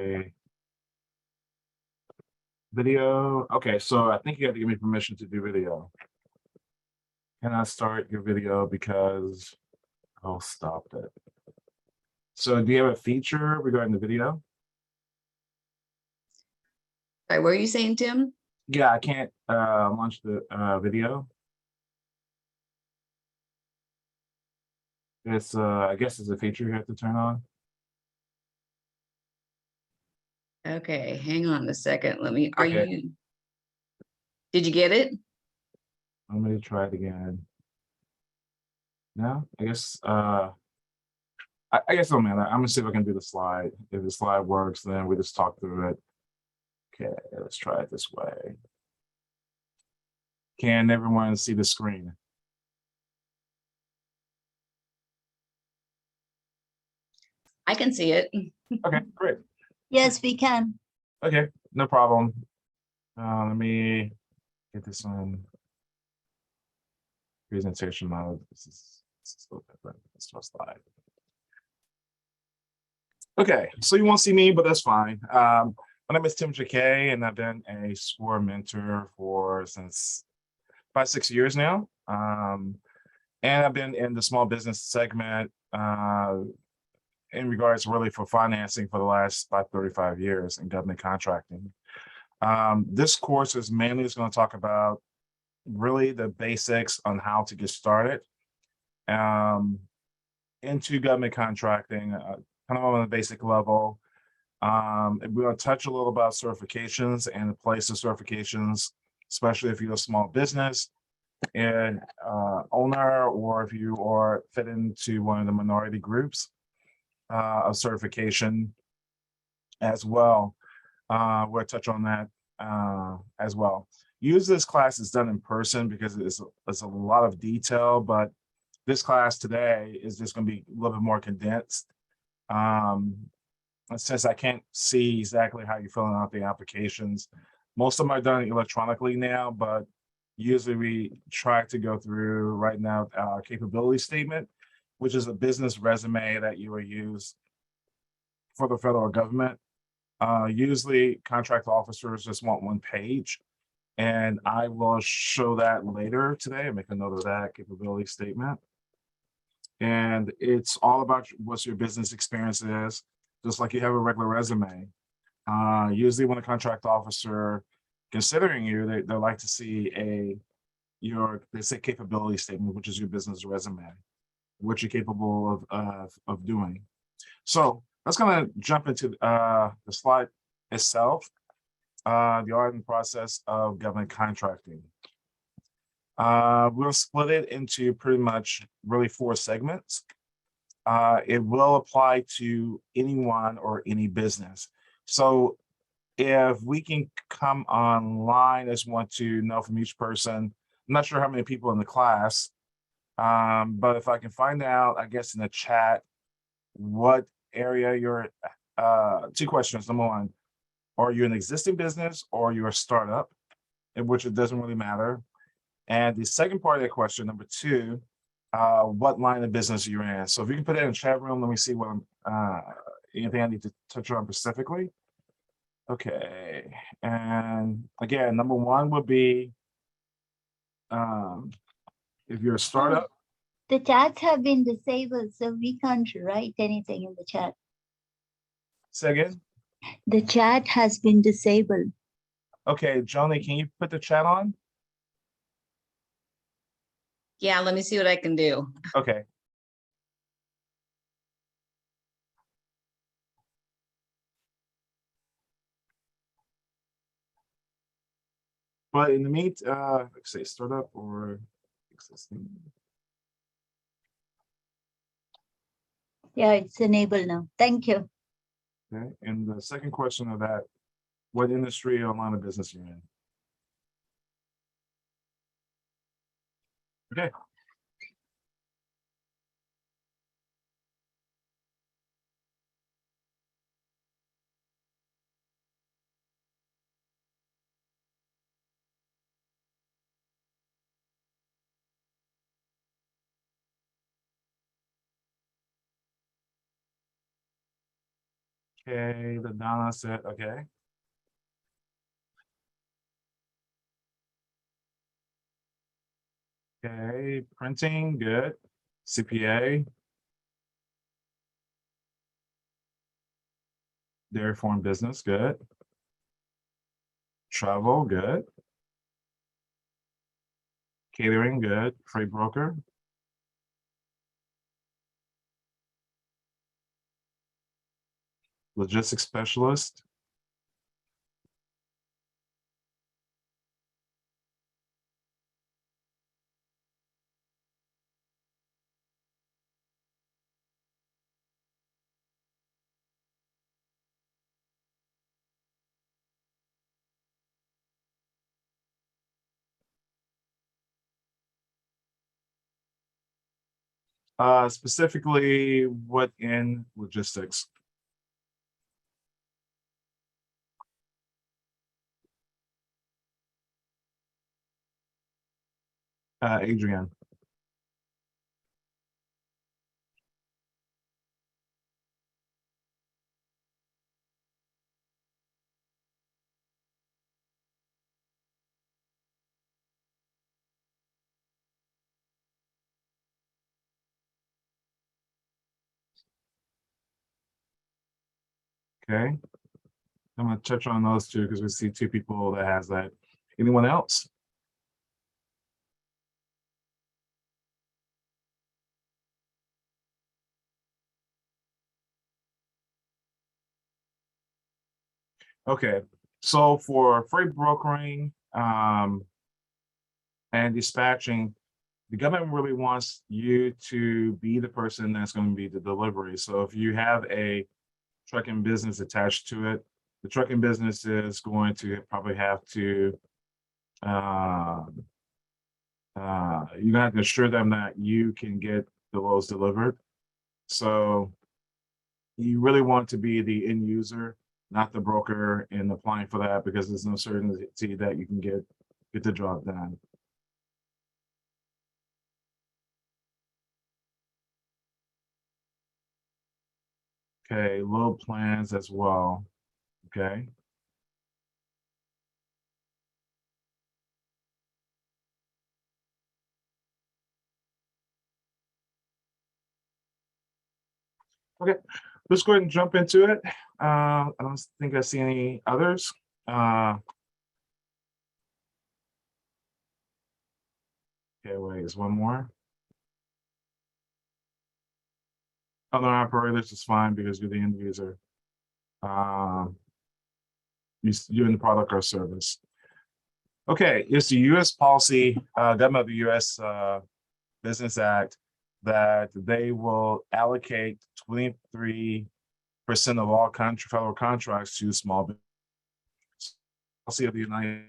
Okay. Video. Okay, so I think you have to give me permission to do video. Can I start your video because oh stop it. So do you have a feature regarding the video? Sorry, what were you saying, Tim? Yeah, I can't launch the video. It's I guess it's a feature you have to turn on. Okay, hang on a second. Let me, Okay. Did you get it? I'm gonna try it again. No, I guess I guess it don't matter. I'm gonna see if I can do the slide. If the slide works, then we just talk through it. Okay, let's try it this way. Can everyone see the screen? I can see it. Okay, great. Yes, we can. Okay, no problem. Let me get this on presentation mode. This is a little different. Let's do a slide. Okay, so you won't see me, but that's fine. My name is Tim JK, and I've been a SCORE mentor since 5-6 years now. And I've been in the small business segment in regards really for financing for the last about 35 years in government contracting. This course is mainly just going to talk about really the basics on how to get started into government contracting, kind of on a basic level. We're going to touch a little about certifications and the place of certifications, especially if you're a small business and owner, or if you are fit into one of the minority groups of certification as well. We'll touch on that as well. Usually this class is done in person because it's a lot of detail, but this class today is just going to be a little bit more condensed. Since I can't see exactly how you're filling out the applications, most of them are done electronically now, but usually we try to go through right now our capability statement, which is a business resume that you will use for the federal government. Usually contract officers just want one page, and I will show that later today. Make a note of that capability statement. And it's all about what your business experience is, just like you have a regular resume. Usually when a contract officer considering you, they like to see they say capability statement, which is your business resume, what you're capable of doing. So let's kind of jump into the slide itself, the art and process of government contracting. We'll split it into pretty much really 4 segments. It will apply to anyone or any business. So if we can come online, I just want to know from each person. I'm not sure how many people in the class, but if I can find out, I guess in the chat, what area you're, 2 questions. Number 1, are you an existing business or you're a startup, in which it doesn't really matter. And the second part of the question, number 2, what line of business you're in. So if you can put it in the chat room, let me see what anything I need to touch on specifically. Okay, and again, number 1 would be if you're a startup. The chats have been disabled, so we can't write anything in the chat. Say again? The chat has been disabled. Okay, Joni, can you put the chat on? Yeah, let me see what I can do. Okay. But in the meantime, let's say startup or existing. Yeah, it's enabled now. Thank you. Okay, and the second question of that, what industry or line of business you're in? Okay. Okay, the Donna said, okay. Okay, printing, good. CPA. Dairy farm business, good. Travel, good. Catering, good. Freight broker. Logistics specialist. Specifically, what in logistics? Adrian. Okay. I'm gonna touch on those two because we see two people that has that. Anyone else? Okay, so for freight brokering and dispatching, the government really wants you to be the person that's going to be the delivery. So if you have a trucking business attached to it, the trucking business is going to probably have to you're gonna have to assure them that you can get the loads delivered. So you really want to be the end user, not the broker in applying for that because there's no certainty that you can get the job done. Okay, load plans as well. Okay. Okay, let's go ahead and jump into it. I don't think I see any others. Okay, wait, is one more. Other operators is fine because you're the end user. You're in the product or service. Okay, it's the U.S. policy, government of the U.S. Business Act, that they will allocate 23% of all federal contracts to small business. Policy of the United,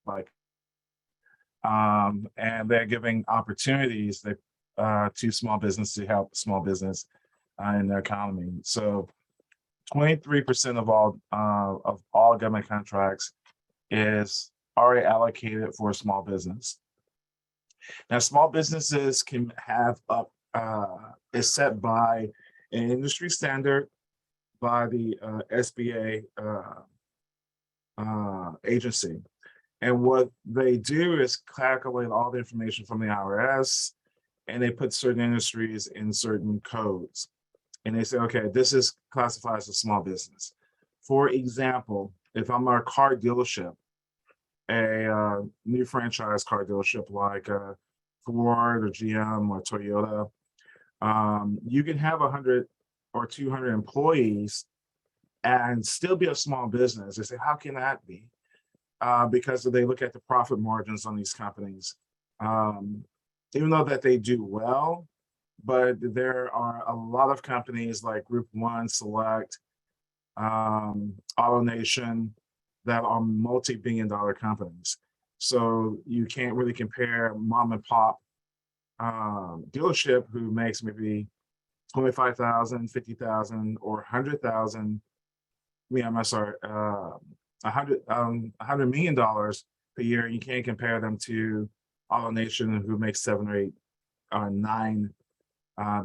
like, and they're giving opportunities that to small business to help small business in their economy. So, 23% of all government contracts is already allocated for small business. Now, small businesses can have up is set by an industry standard by the SBA agency. And what they do is calculate all the information from the IRS and they put certain industries in certain codes. And they say, okay, this is classified as a small business. For example, if I'm a car dealership, a new franchise car dealership like Ford or GM or Toyota, you can have 100 or 200 employees and still be a small business. They say, how can that be? Because they look at the profit margins on these companies. Even though that they do well, but there are a lot of companies like Group One, Select, AutoNation, that are multi-billion-dollar companies. So you can't really compare mom and pop dealership who makes maybe 25,000, 50,000, or 100,000. I'm sorry, $100 million a year. You can't compare them to AutoNation who makes $7 or $8 or $9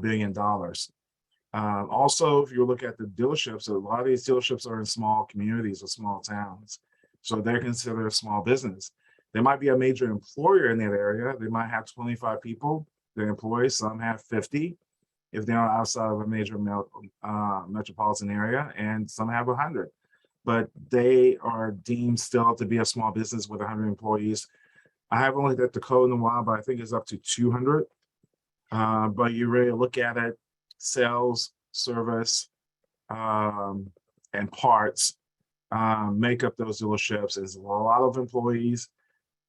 billion. Also, if you look at the dealerships, a lot of these dealerships are in small communities or small towns. So they're considered a small business. They might be a major employer in that area. They might have 25 people, their employees, some have 50 if they're outside of a major metropolitan area, and some have 100. But they are deemed still to be a small business with 100 employees. I haven't looked at the code in a while, but I think it's up to 200. But you really look at it, sales, service, and parts make up those dealerships. There's a lot of employees.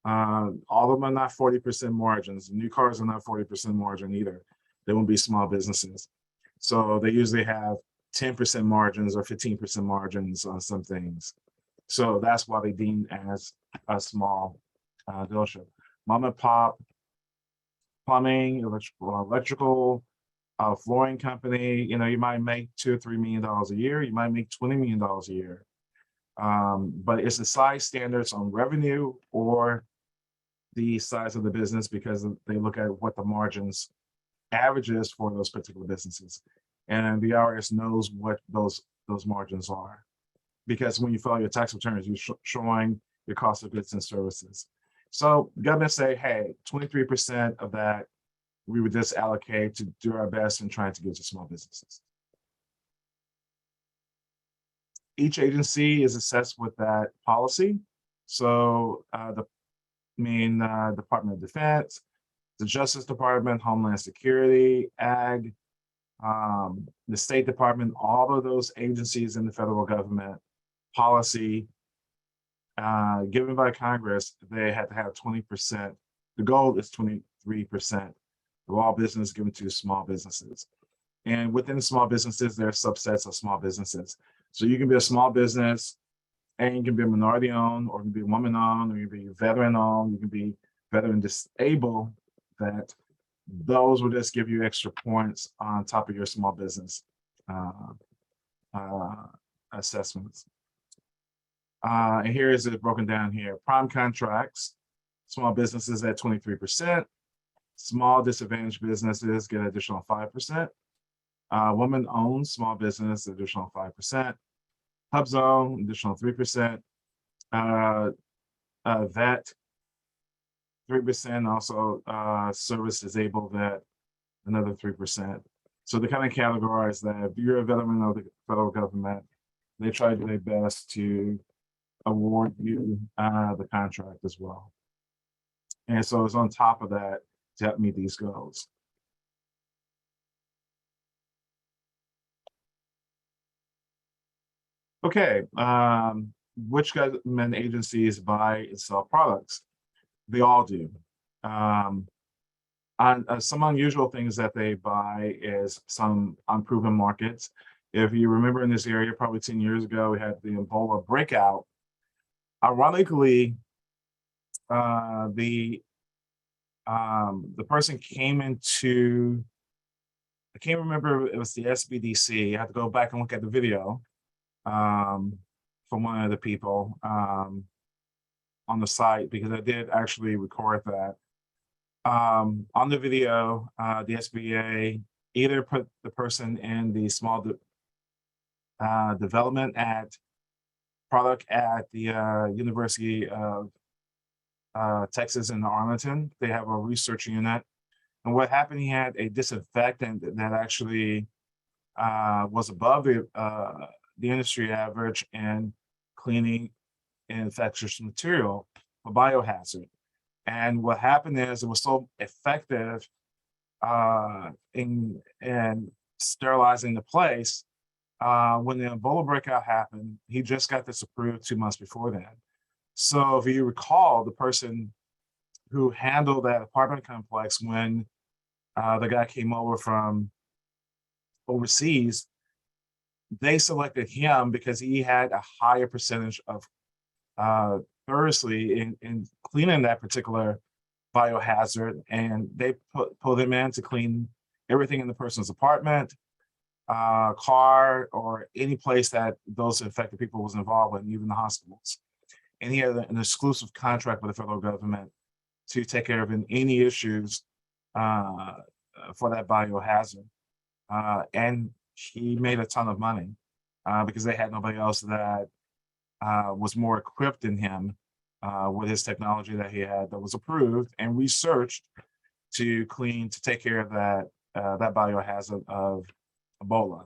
All of them are not 40% margins. New cars are not 40% margin either. They won't be small businesses. So they usually have 10% margins or 15% margins on some things. So that's why they deem as a small dealership. Mom and pop, plumbing, electrical, flooring company, you know, you might make $2 or $3 million a year. You might make $20 million a year. But it's the size standards on revenue or the size of the business, because they look at what the margins averages for those particular businesses. And the IRS knows what those margins are, because when you file your tax returns, you're showing your cost of goods and services. So government say, hey, 23% of that we would just allocate to do our best in trying to give to small businesses. Each agency is assessed with that policy. So the main Department of Defense, the Justice Department, Homeland Security, Ag, the State Department, all of those agencies in the federal government policy given by Congress, they had to have 20%. The goal is 23% of all business given to small businesses. And within small businesses, there are subsets of small businesses. So you can be a small business and you can be minority owned, or you can be woman owned, or you can be veteran owned, you can be veteran disabled. That those will just give you extra points on top of your small business assessments. And here is it broken down here. Prime contracts, small businesses at 23%. Small disadvantaged businesses get additional 5%. Woman-owned small business, additional 5%. Hub zone, additional 3%. Vet, 3%. Also, service disabled vet, another 3%. So they kind of categorize that. If you're a veteran of the federal government, they try to do their best to award you the contract as well. And so it's on top of that to help meet these goals. Okay, which government agencies buy and sell products? They all do. Some unusual things that they buy is some unproven markets. If you remember in this area, probably 10 years ago, we had the Ebola breakout. Ironically, the person came into, I can't remember, it was the SBDC. I have to go back and look at the video from one of the people on the site, because I did actually record that. On the video, the SBA either put the person in the small development product at the University of Texas in Arlington. They have a research unit. And what happened, he had a disinfectant that actually was above the industry average in cleaning infectious material, a biohazard. And what happened is it was so effective in sterilizing the place. When the Ebola breakout happened, he just got this approved 2 months before that. So if you recall, the person who handled that apartment complex when the guy came over from overseas, they selected him because he had a higher percentage of thorougly in cleaning that particular biohazard, and they pulled him in to clean everything in the person's apartment, car, or any place that those infected people was involved in, even the hospitals. And he had an exclusive contract with the federal government to take care of any issues for that biohazard. And he made a ton of money because they had nobody else that was more equipped than him with his technology that he had that was approved and researched to take care of that biohazard of Ebola,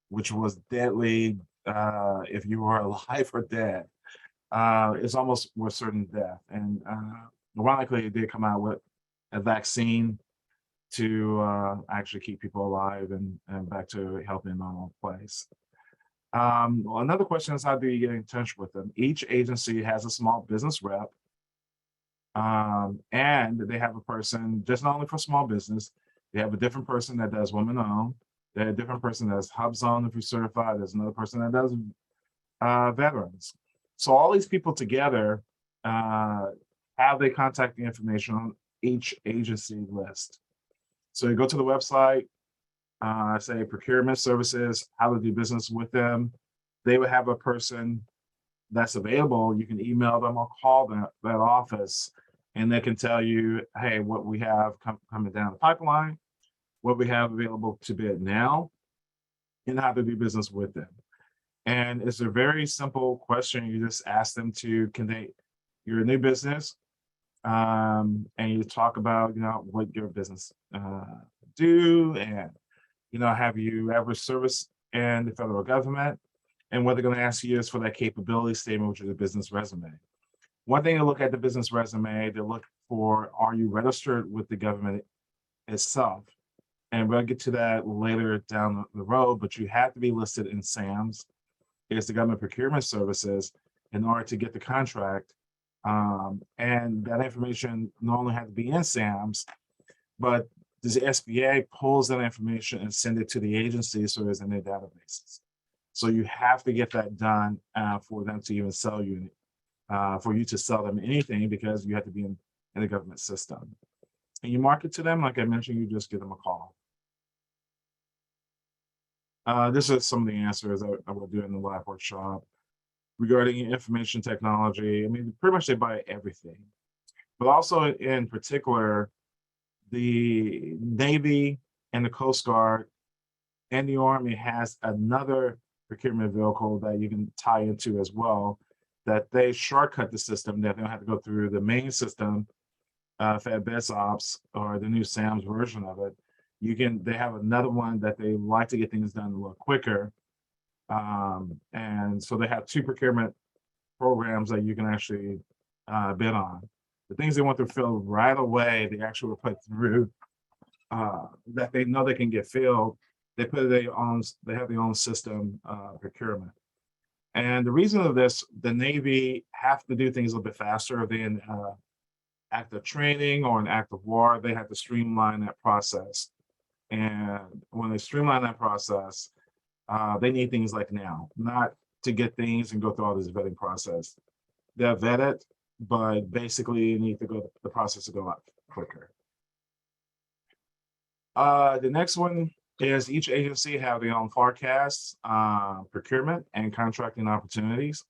which was deadly if you were alive or dead. It's almost with certain death. And ironically, it did come out with a vaccine to actually keep people alive and back to a healthy and normal place. Another question is, how do you get in touch with them? Each agency has a small business rep, and they have a person just not only for small business. They have a different person that does women-owned. They have a different person that does HubZone if you're certified. There's another person that does veterans. So all these people together have their contact information on each agency list. So you go to the website, say procurement services, how to do business with them. They would have a person that's available. You can email them or call that office, and they can tell you, hey, what we have coming down the pipeline, what we have available to bid now, and how to do business with them. And it's a very simple question. You just ask them you're a new business, and you talk about, what your business do, and, have you ever serviced in the federal government? And what they're going to ask you is for that capability statement, which is a business resume. One thing to look at the business resume, they look for, are you registered with the government itself? And we'll get to that later down the road, but you have to be listed in SAMS, is the Government Procurement Services, in order to get the contract. And that information not only has to be in SAMS, but the SBA pulls that information and send it to the agency so it's in their databases. So you have to get that done for them to even sell you, for you to sell them anything, because you have to be in the government system. And you market to them, like I mentioned, you just give them a call. This is some of the answers I will do in the live workshop regarding information technology. I mean, pretty much they buy everything, but also in particular, the Navy and the Coast Guard and the Army has another procurement vehicle that you can tie into as well, that they shortcut the system, that they don't have to go through the main system, FedBizOps, or the new SAMS version of it. They have another one that they like to get things done a little quicker. And so they have two procurement programs that you can actually bid on. The things they want to fill right away, they actually will put through that they know they can get filled. They put they have their own system procurement. And the reason of this, the Navy have to do things a little bit faster. If they're in active training or an active war, they have to streamline that process. And when they streamline that process, they need things like now, not to get things and go through all this vetting process. They're vetted, but basically you need to go the process to go up quicker. The next one is each agency have their own forecasts, procurement and contracting opportunities,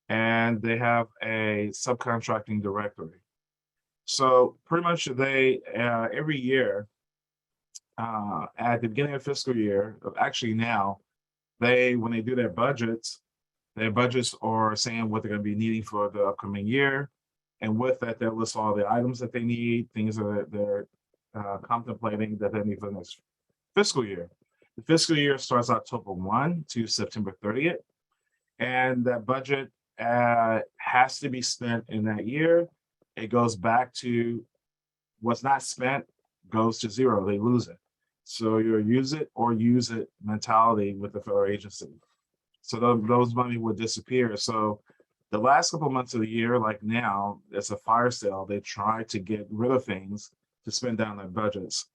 and they have a subcontracting directory. So pretty much they every year at the beginning of fiscal year, actually now, when they do their budgets are saying what they're going to be needing for the upcoming year, and with that they'll list all the items that they need, things that they're contemplating that they need for the next fiscal year. The fiscal year starts October 1 to September 30th, and that budget has to be spent in that year. It goes back to what's not spent goes to zero. They lose it. So you're use it or use it mentality with the federal agency. So those money would disappear. So the last couple of months of the year, like now, it's a fire sale. They try to get rid of things to spend down their budgets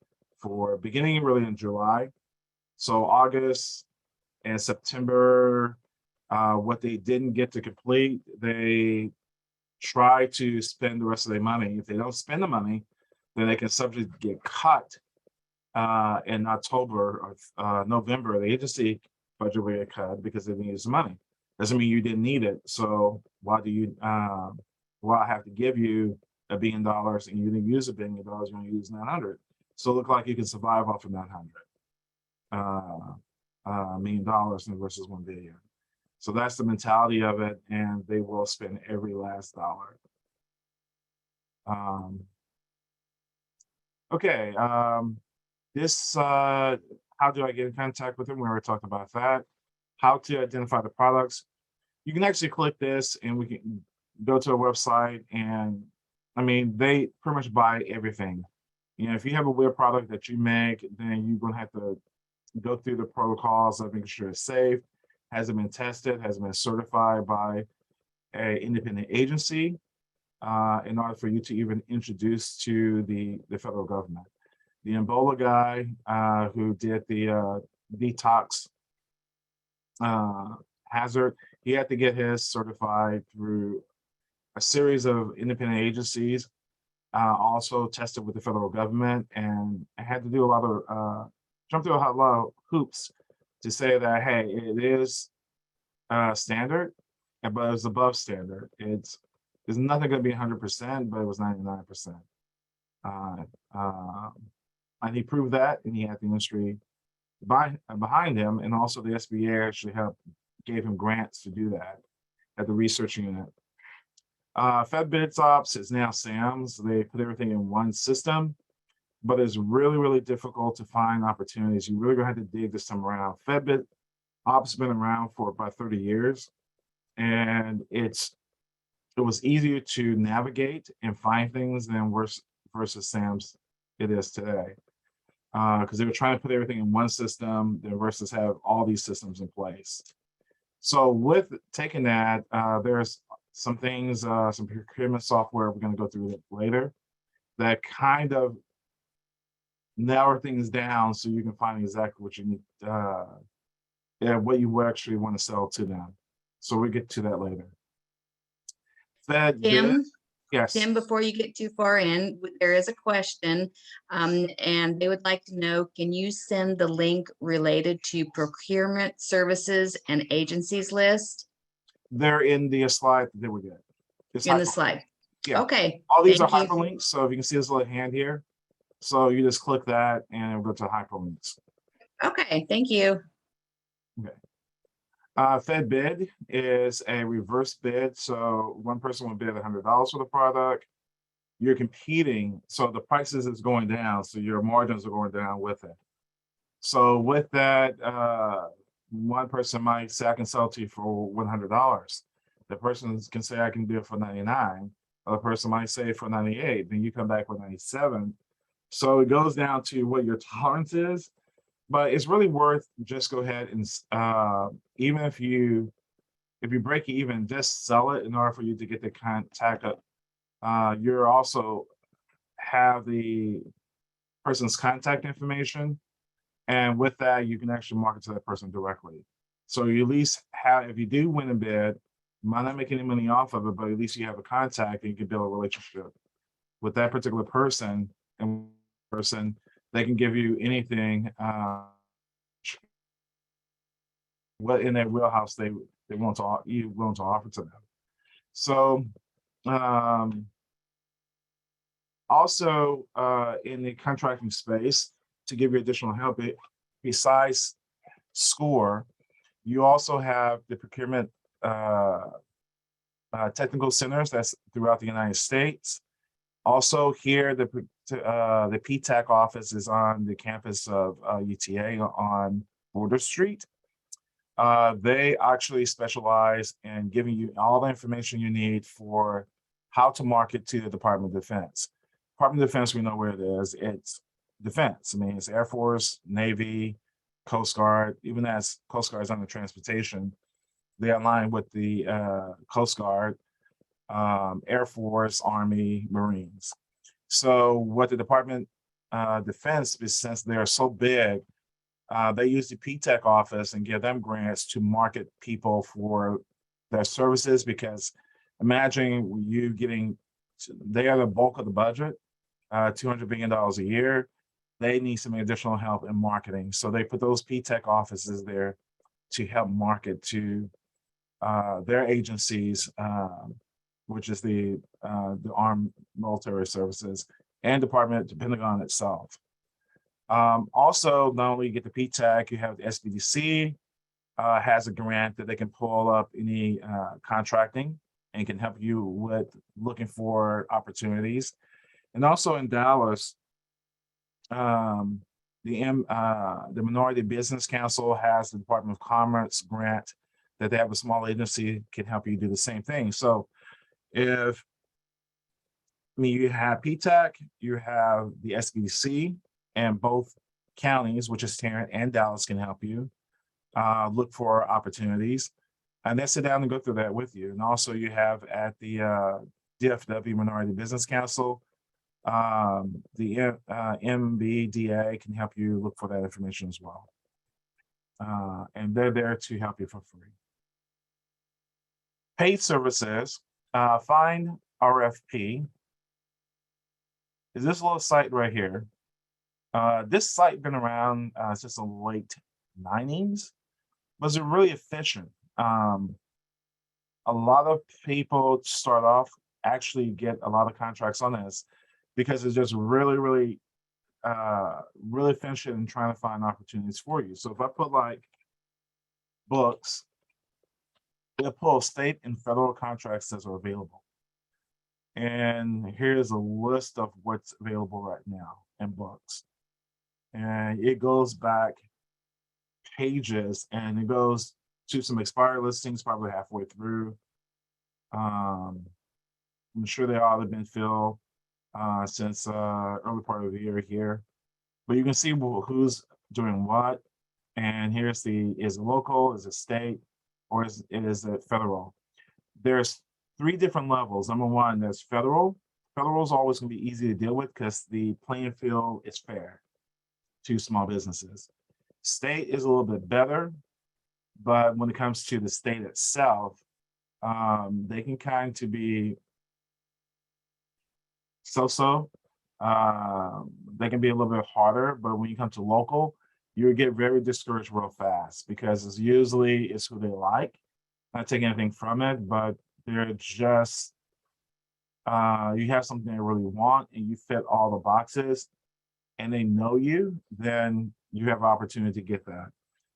for beginning really in July. So August and September, what they didn't get to complete, they try to spend the rest of their money. If they don't spend the money, then they can subject to get cut in October or November. The agency budget will get cut because they didn't use the money. Doesn't mean you didn't need it. So why I have to give you $1 billion and you didn't use $1 billion, you're going to use 900. So it look like you can survive off of 900. million versus 1 billion. So that's the mentality of it, and they will spend every last dollar. Okay, this, how do I get in contact with them? We already talked about that. How to identify the products. You can actually click this and we can go to a website, and I mean, they pretty much buy everything. You know, if you have a weird product that you make, then you're gonna have to go through the protocols of making sure it's safe, hasn't been tested, hasn't been certified by an independent agency, in order for you to even introduce to the federal government. The Ebola guy who did the detox hazard, he had to get his certified through a series of independent agencies, also tested with the federal government, and I had to do a lot of jump through a lot of hoops to say that, hey, it is standard, but it's above standard. There's nothing going to be 100%, but it was 99%. And he proved that, and he had the industry behind him, and also the SBA actually gave him grants to do that at the research unit. FedBidOps is now SAMS. They put everything in one system, but it's really, really difficult to find opportunities. You really gonna have to dig this time around. FedBidOps has been around for about 30 years, and it was easier to navigate and find things than versus SAMS it is today. Because they were trying to put everything in one system versus have all these systems in place. So with taking that, there's some things, some procurement software, we're going to go through it later, that kind of narrow things down so you can find exactly what you need, and what you actually want to sell to them. So we'll get to that later. Tim, Yes. Tim, before you get too far in, there is a question, and they would like to know, can you send the link related to procurement services and agencies list They're in the slide that we get. It's in the hyper- slide? Yeah. Okay. All these are thank you. hyperlinks. So if you can see this little hand here, so you just click that and it'll go to hyperlinks. Okay, thank you. Okay. FedBid is a reverse bid. So one person will bid $100 for the product. You're competing, so the prices is going down, so your margins are going down with it. So with that, one person might say, I can sell to you for $100. The person can say, I can do it for 99. Other person might say for 98. Then you come back with 97. So it goes down to what your tolerance is, but it's really worth just go ahead and even if you break even, just sell it in order for you to get the contact up. You're also have the person's contact information, and with that, you can actually market to that person directly. So you at least have, if you do win a bid, you might not make any money off of it, but at least you have a contact and you can build a relationship with that particular person, and they can give you anything what in their wheelhouse they want to offer to them. So also in the contracting space, to give you additional help, besides SCORE, you also have the procurement technical centers that's throughout the United States. Also here, the PTAC office is on the campus of UTA on Border Street. They actually specialize in giving you all the information you need for how to market to the Department of Defense. Department of Defense, we know where it is. It's defense. I mean, it's Air Force, Navy, Coast Guard. Even as Coast Guard is under transportation, they align with the Coast Guard, Air Force, Army, Marines. So what the Department of Defense, since they're so big, they use the PTAC office and give them grants to market people for their services, because imagine you getting, they are the bulk of the budget, $200 billion a year. They need some additional help in marketing. So they put those PTAC offices there to help market to their agencies, which is the Armed Military Services and Department, the Pentagon itself. Also, not only you get the PTAC, you have the SBDC has a grant that they can pull up any contracting and can help you with looking for opportunities. And also in Dallas, the Minority Business Council has the Department of Commerce grant that they have a small agency can help you do the same thing. So if you have PTAC, you have the SBDC, and both counties, which is Tarrant and Dallas, can help you look for opportunities. And they sit down and go through that with you. And also you have at the DFW Minority Business Council, the MBDA can help you look for that information as well. And they're there to help you for free. Paid services, find RFP. Is this little site right here? This site been around since the late 90s, was it really efficient? A lot of people start off actually get a lot of contracts on this because it's just really efficient in trying to find opportunities for you. So if I put like books, it'll pull state and federal contracts that are available. And here's a list of what's available right now in books. And it goes back pages and it goes to some expired listings probably halfway through. I'm sure they all have been filled since early part of the year here, but you can see who's doing what. And here's is it local, is it state, or is it federal? There's 3 different levels. Number one, there's federal. Federal is always going to be easy to deal with because the playing field is fair to small businesses. State is a little bit better, but when it comes to the state itself, they can kind of be so-so. They can be a little bit harder, but when you come to local, you get very discouraged real fast because it's usually who they like. Not taking anything from it, but they're just, you have something they really want and you fit all the boxes and they know you, then you have opportunity to get that.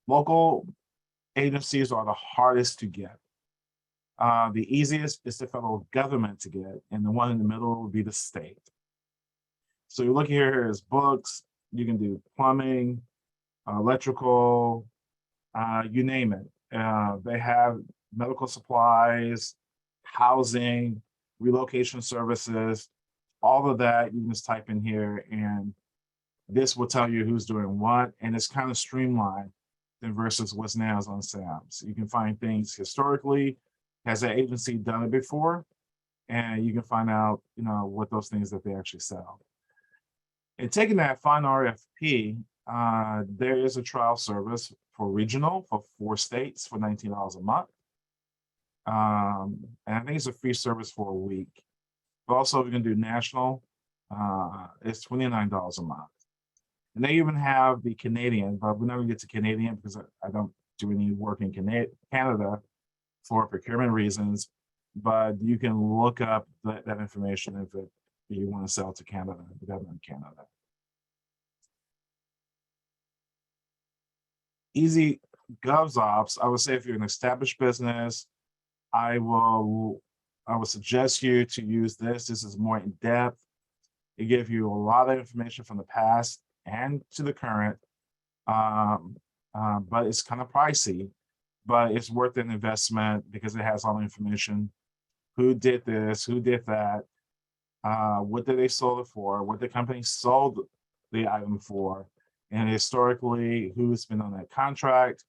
Local agencies are the hardest to get. The easiest is the federal government to get, and the one in the middle would be the state. So you look here is books, you can do plumbing, electrical, you name it. They have medical supplies, housing, relocation services, all of that. You can just type in here and this will tell you who's doing what, and it's kind of streamlined than versus what's now is on SAMS. You can find things historically, has that agency done it before, and you can find out, what those things that they actually sell. And taking that Find RFP, there is a trial service for regional for 4 states for $19 a month. And I think it's a free service for a week. But also, if you can do national, it's $29 a month. And they even have the Canadian, but we never get to Canadian because I don't do any work in Canada for procurement reasons. But you can look up that information if you want to sell to Canada, the government of Canada. Easy GovOps, I would say if you're an established business, I would suggest you to use this. This is more in depth. It gives you a lot of information from the past and to the current, but it's kind of pricey, but it's worth an investment because it has all the information. Who did this, who did that, what did they sold it for, what the company sold the item for, and historically who's been on that contract,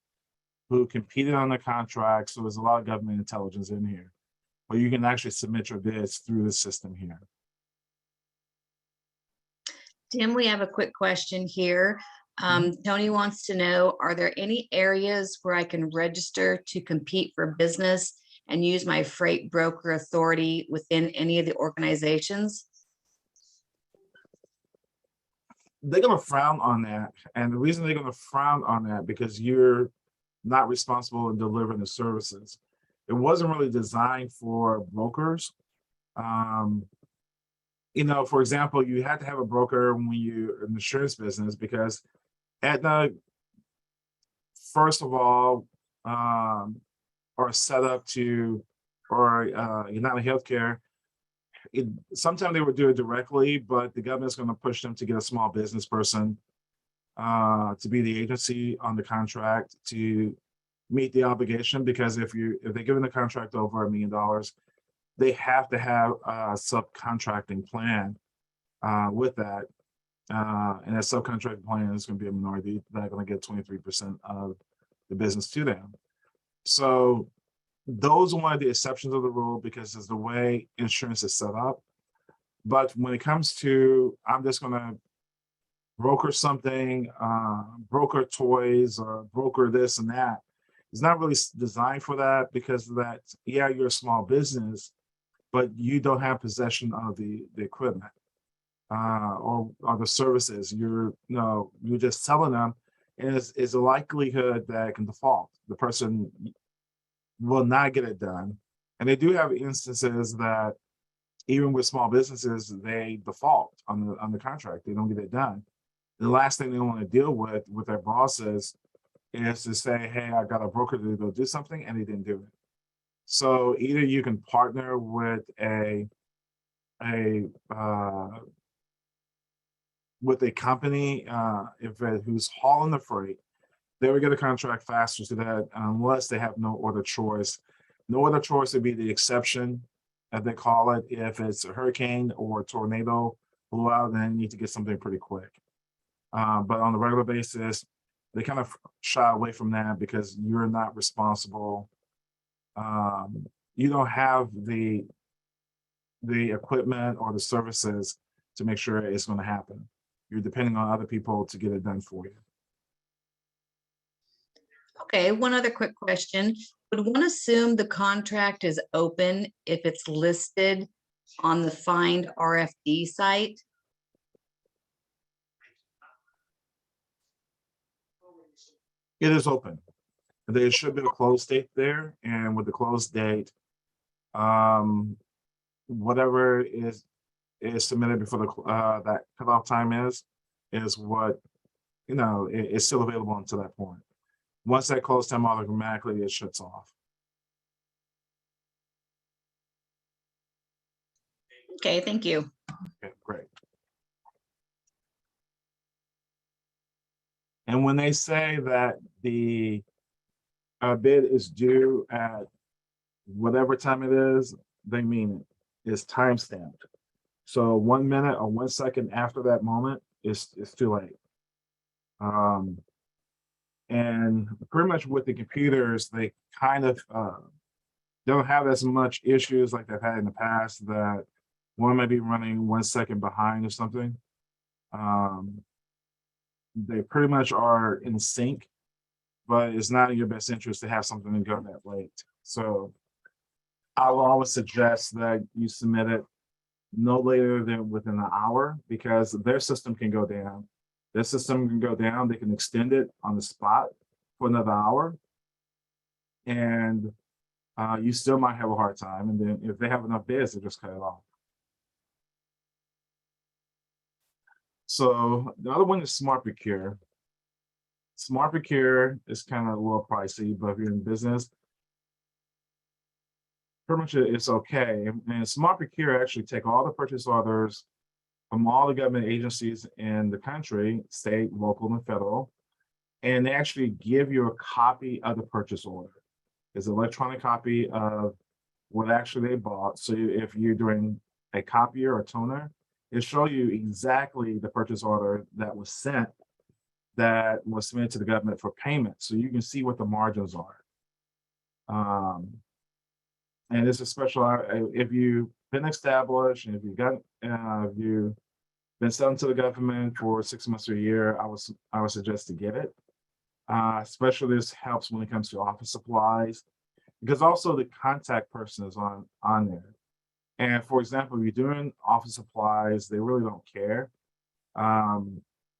who competed on the contract. So there's a lot of government intelligence in here, but you can actually submit your bids through the system here. Tim, we have a quick question here. Tony wants to know, are there any areas where I can register to compete for business and use my freight broker authority within any of the organizations? They're going to frown on that. And the reason they're going to frown on that because you're not responsible in delivering the services. It wasn't really designed for brokers. for example, you had to have a broker when you're in the insurance business because Aetna, first of all, are set up to, or United Healthcare, sometimes they would do it directly, but the government's going to push them to get a small business person to be the agency on the contract to meet the obligation. Because if they're giving the contract over $1 million, they have to have a subcontracting plan with that. And that subcontracting plan is going to be a minority. They're going to get 23% of the business to them. So those are one of the exceptions of the rule because it's the way insurance is set up. But when it comes to, I'm just going to broker something, broker toys or broker this and that, it's not really designed for that because of that, yeah, you're a small business, but you don't have possession of the equipment or the services. You're just selling them, and it's a likelihood that it can default. The person will not get it done. And they do have instances that even with small businesses, they default on the contract. They don't get it done. The last thing they want to deal with their bosses is to say, hey, I got a broker to go do something, and they didn't do it. So either you can partner with a company who's hauling the freight. They would get a contract faster to that unless they have no other choice. No other choice would be the exception, as they call it. If it's a hurricane or a tornado blew out, then you need to get something pretty quick. But on a regular basis, they kind of shy away from that because you're not responsible. You don't have the equipment or the services to make sure it's going to happen. You're depending on other people to get it done for you. Okay, one other quick question. Would one assume the contract is open if it's listed on the Find RFD site? It is open. There should be a close date there, and with the close date, whatever is submitted before that cutoff time is what is still available until that point. Once that close time automatically it shuts off. Okay, thank you. Okay, great. And when they say that the bid is due at whatever time it is, they mean it. It's time stamped. So 1 minute or 1 second after that moment is too late. And pretty much with the computers, they kind of don't have as much issues like they've had in the past that one might be running 1 second behind or something. They pretty much are in sync, but it's not in your best interest to have something to go that late. So I will always suggest that you submit it no later than within an hour because their system can go down. Their system can go down, they can extend it on the spot for another hour. And you still might have a hard time. And then if they have enough bids, they just cut it off. So the other one is Smart Procure. Smart Procure is kind of a little pricey, but if you're in business, pretty much it's okay. And Smart Procure actually take all the purchase orders from all the government agencies in the country, state, local, and federal, and they actually give you a copy of the purchase order. It's an electronic copy of what actually they bought. So if you're doing a copier or toner, it shows you exactly the purchase order that was sent, that was submitted to the government for payment. So you can see what the margins are. And it's a special, if you've been established and if you've been selling to the government for 6 months or a year, I would suggest to get it. Especially this helps when it comes to office supplies, because also the contact person is on there. And for example, if you're doing office supplies, they really don't care.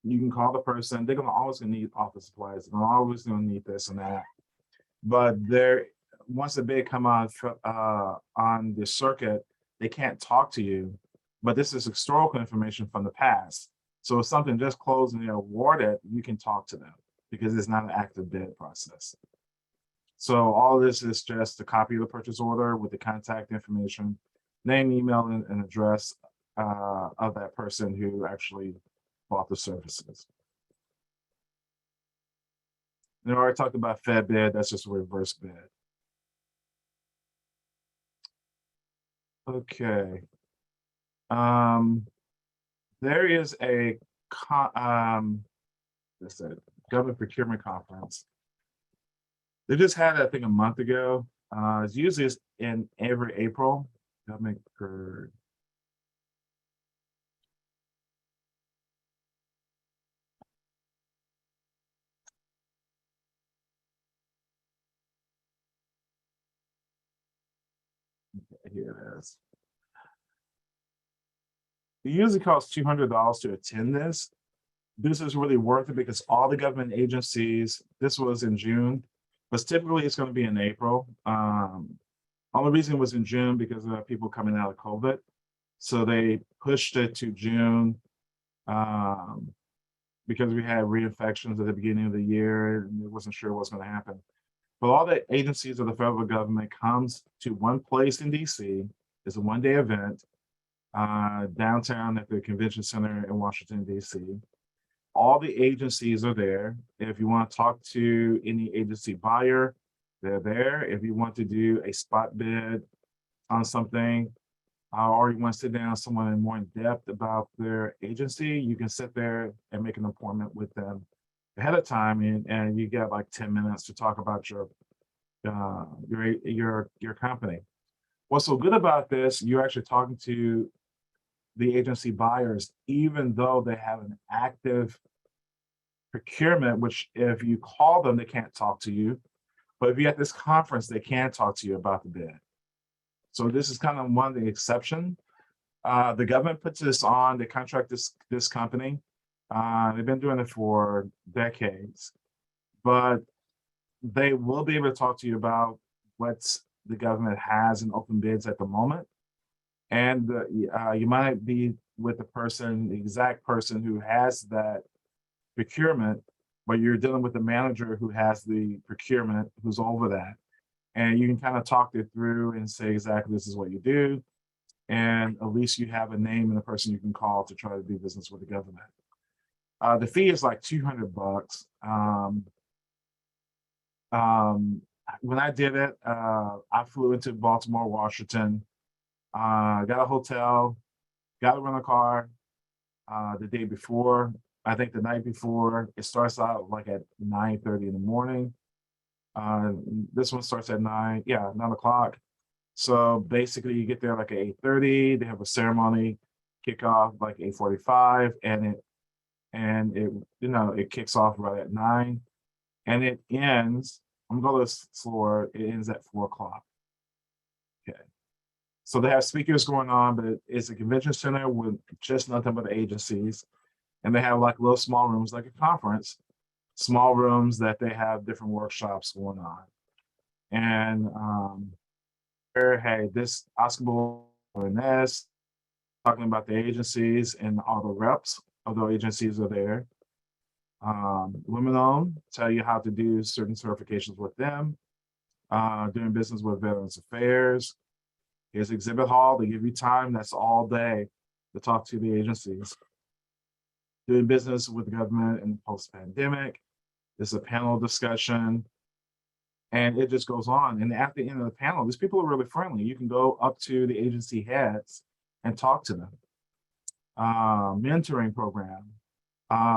You can call the person, they're always gonna need office supplies, they're always gonna need this and that. But once the bid come on the circuit, they can't talk to you but this is historical information from the past. So if something just closed and they're awarded, you can talk to them because it's not an active bid process. So all this is just a copy of the purchase order with the contact information, name, email, and address of that person who actually bought the services. And I already talked about Fed bid, that's just a reverse bid. Okay. There is a government procurement conference. They just had it, I think, a month ago. It's usually in every April. Government. Here it is. It usually costs $200 to attend this. This is really worth it because all the government agencies, this was in June, but typically it's going to be in April. Only reason it was in June because of people coming out of COVID. So they pushed it to June because we had reinfections at the beginning of the year and it wasn't sure what's going to happen. But all the agencies of the federal government comes to one place in DC. It's a one-day event downtown at the convention center in Washington, DC. All the agencies are there. If you want to talk to any agency buyer, they're there. If you want to do a spot bid on something, or you want to sit down with someone in more in depth about their agency, you can sit there and make an appointment with them ahead of time, and you get like 10 minutes to talk about your company. What's so good about this, you're actually talking to the agency buyers, even though they have an active procurement, which if you call them, they can't talk to you. But if you're at this conference, they can talk to you about the bid. So this is kind of one of the exceptions. The government puts this on, they contract this company. They've been doing it for decades, but they will be able to talk to you about what the government has in open bids at the moment. And you might be with the exact person who has that procurement, but you're dealing with the manager who has the procurement, who's over that. And you can kind of talk it through and say exactly this is what you do. And at least you have a name and a person you can call to try to do business with the government. The fee is like $200. When I did it, I flew into Baltimore, Washington, got a hotel, got a rental car the day before. I think the night before, it starts out like at 9:30 in the morning. This one starts at 9 o'clock. So basically you get there like at 8:30, they have a ceremony, kick off like 8:45, and it kicks off right at 9, and it ends, I'm going to slower, it ends at 4 o'clock. Okay. So they have speakers going on, but it's a convention center with just nothing but agencies. And they have like little small rooms, like a conference, small rooms that they have different workshops going on. And hey, this Oscar Ness talking about the agencies and all the reps of those agencies are there. Women owned, tell you how to do certain certifications with them. Doing business with Veterans Affairs. Here's exhibit hall, they give you time, that's all day to talk to the agencies. Doing business with the government in the post-pandemic. There's a panel discussion, and it just goes on. And at the end of the panel, these people are really friendly. You can go up to the agency heads and talk to them. Mentoring program.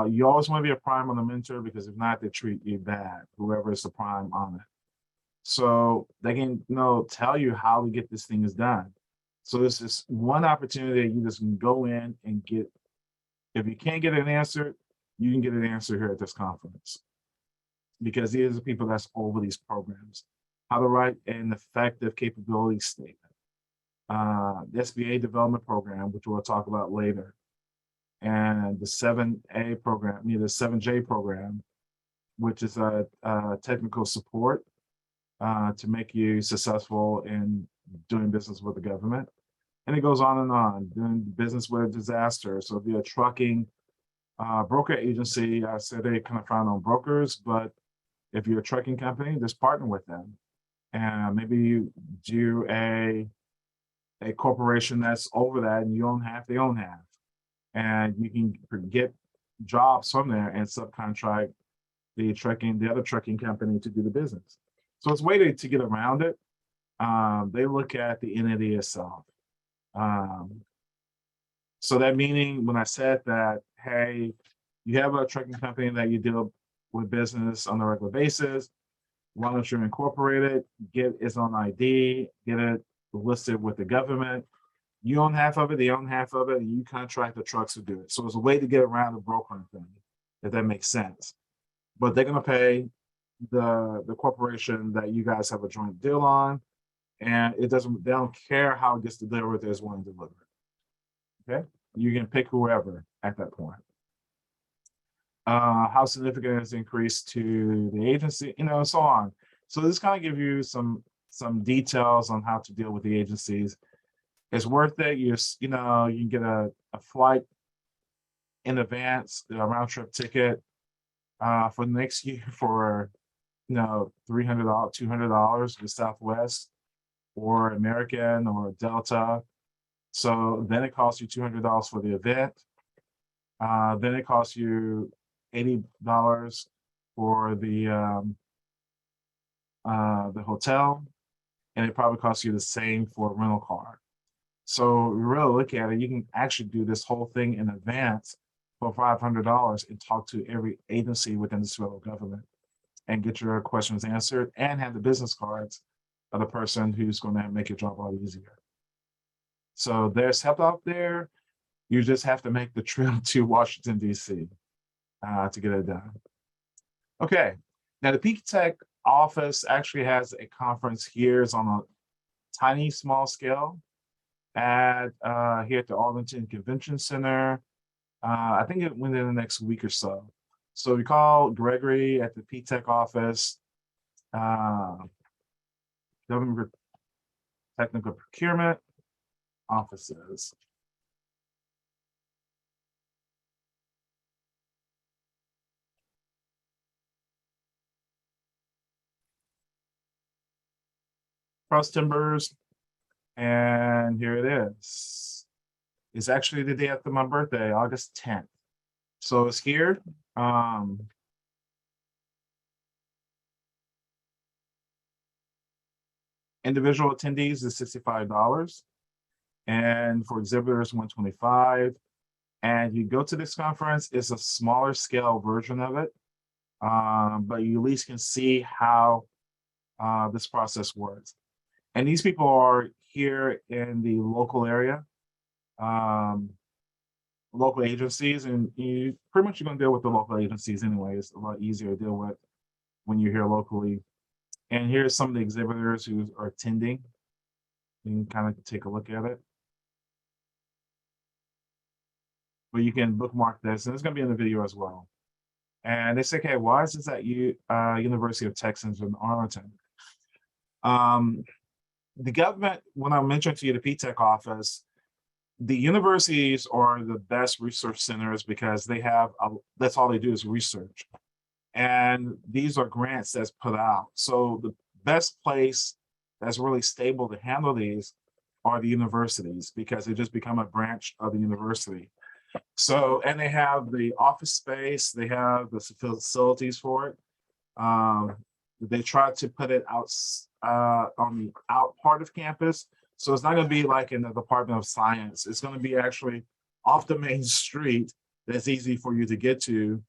You always want to be a prime on the mentor because if not, they treat you bad, whoever is the prime on it. So they can tell you how to get this thing is done. So this is one opportunity that you just can go in and get. If you can't get an answer, you can get an answer here at this conference. Because these are the people that's over these programs. How to write an effective capability statement. The SBA development program, which we'll talk about later. And the 7A program, the 7J program, which is a technical support to make you successful in doing business with the government. And it goes on, doing business with a disaster. So if you're a trucking broker agency, I said they kind of frown on brokers, but if you're a trucking company, just partner with them. And maybe you do a corporation that's over that and you own half, they own half. And you can get jobs from there and subcontract the other trucking company to do the business. So it's a way to get around it. They look at the entity itself. So that meaning when I said that, hey, you have a trucking company that you deal with business on a regular basis, why don't you incorporate it, get its own ID, get it listed with the government. You own half of it, they own half of it, and you contract the trucks to do it. So it's a way to get around the brokering thing, if that makes sense. But they're gonna pay the corporation that you guys have a joint deal on, and they don't care how it gets delivered, there's one delivered. Okay, you can pick whoever at that point. How significant is the increase to the agency, and so on. So this kind of gives you some details on how to deal with the agencies. It's worth it. You can get a flight in advance, a round trip ticket for the next year for $300, $200 with Southwest or American or Delta. So then it costs you $200 for the event. Then it costs you $80 for the hotel, and it probably costs you the same for a rental car. So you really look at it, you can actually do this whole thing in advance for $500 and talk to every agency within the federal government and get your questions answered and have the business cards of the person who's going to make your job a lot easier. So there's help out there. You just have to make the trip to Washington, D.C. To get it done. Okay, now the Peak Tech office actually has a conference here. It's on a tiny, small scale at here at the Arlington Convention Center. I think it went in the next week or so. So we call Gregory at the Peak Tech office, government technical procurement offices. Cross Timbers, and here it is. It's actually the day after my birthday, August 10th. So it's here. Individual attendees is $65, and for exhibitors, $125. And you go to this conference, it's a smaller scale version of it, but you at least can see how this process works. And these people are here in the local area, local agencies, and you pretty much you're gonna deal with the local agencies anyway. It's a lot easier to deal with when you're here locally. And here's some of the exhibitors who are attending. You can kind of take a look at it. But you can bookmark this, and it's gonna be in the video as well. And they say, okay, why is this at University of Texas in Arlington? The government, when I mentioned to you the P-Tech office, the universities are the best research centers because they have, that's all they do is research. And these are grants that's put out. So the best place that's really stable to handle these are the universities because they just become a branch of the university. So, and they have the office space, they have the facilities for it. They try to put it out on the out part of campus. So it's not going to be like in the Department of Science. It's going to be actually off the main street that's easy for you to get to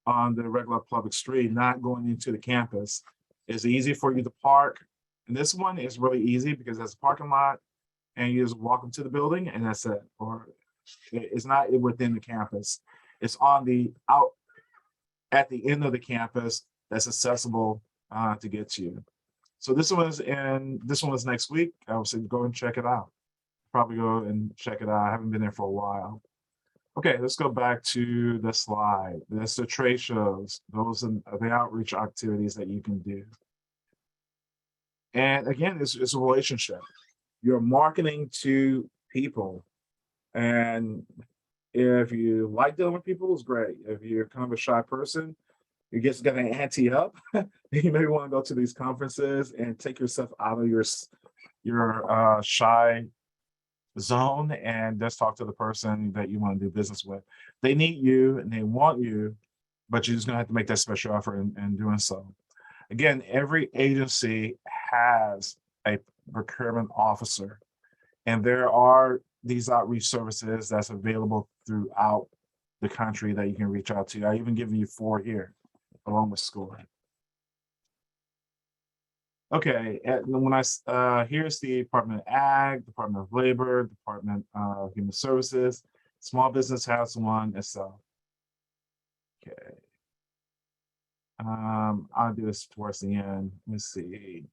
on the regular public street, not going into the campus. It's easy for you to park. And this one is really easy because there's a parking lot and you just walk into the building and that's it. Or it's not within the campus. It's on the out at the end of the campus that's accessible to get to you. So this one is next week. I would say go and check it out. Probably go and check it out. I haven't been there for a while. Okay, let's go back to the slide. That's the trade shows. Those are the outreach activities that you can do. And again, it's a relationship. You're marketing to people. And if you like dealing with people, it's great. If you're kind of a shy person, you just got to ante up. You maybe want to go to these conferences and take yourself out of your shy zone and just talk to the person that you want to do business with. They need you and they want you, but you're just gonna have to make that special effort in doing so. Again, every agency has a procurement officer, and there are these outreach services that's available throughout the country that you can reach out to. I even give you 4 here, along with school. Okay, and when here's the Department of Ag, Department of Labor, Department of Human Services, Small Business has one itself. Okay. I'll do this towards the end. Let me see.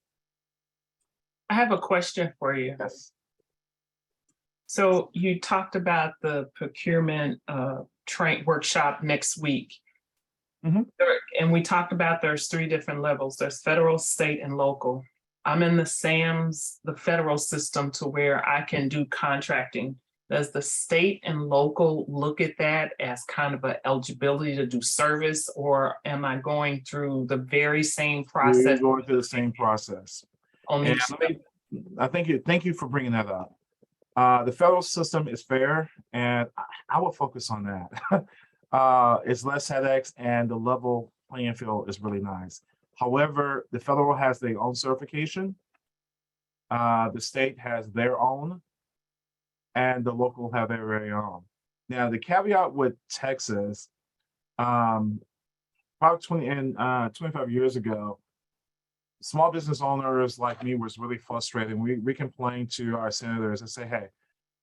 I have a question for you. Yes. So you talked about the procurement train workshop next week. Mhm. And we talked about there's 3 different levels. There's federal, state, and local. I'm in the federal system to where I can do contracting. Does the state and local look at that as kind of an eligibility to do service, or am I going through the very same You're process? going through the same process. On And each thank you for bringing that up. The federal system is fair, and I will focus on that. It's less headaches, and the level playing field is really nice. However, the federal has their own certification. The state has their own, and the local have their very own. Now, the caveat with Texas, probably 25 years ago, small business owners like me was really frustrated. We complained to our senators and say, hey,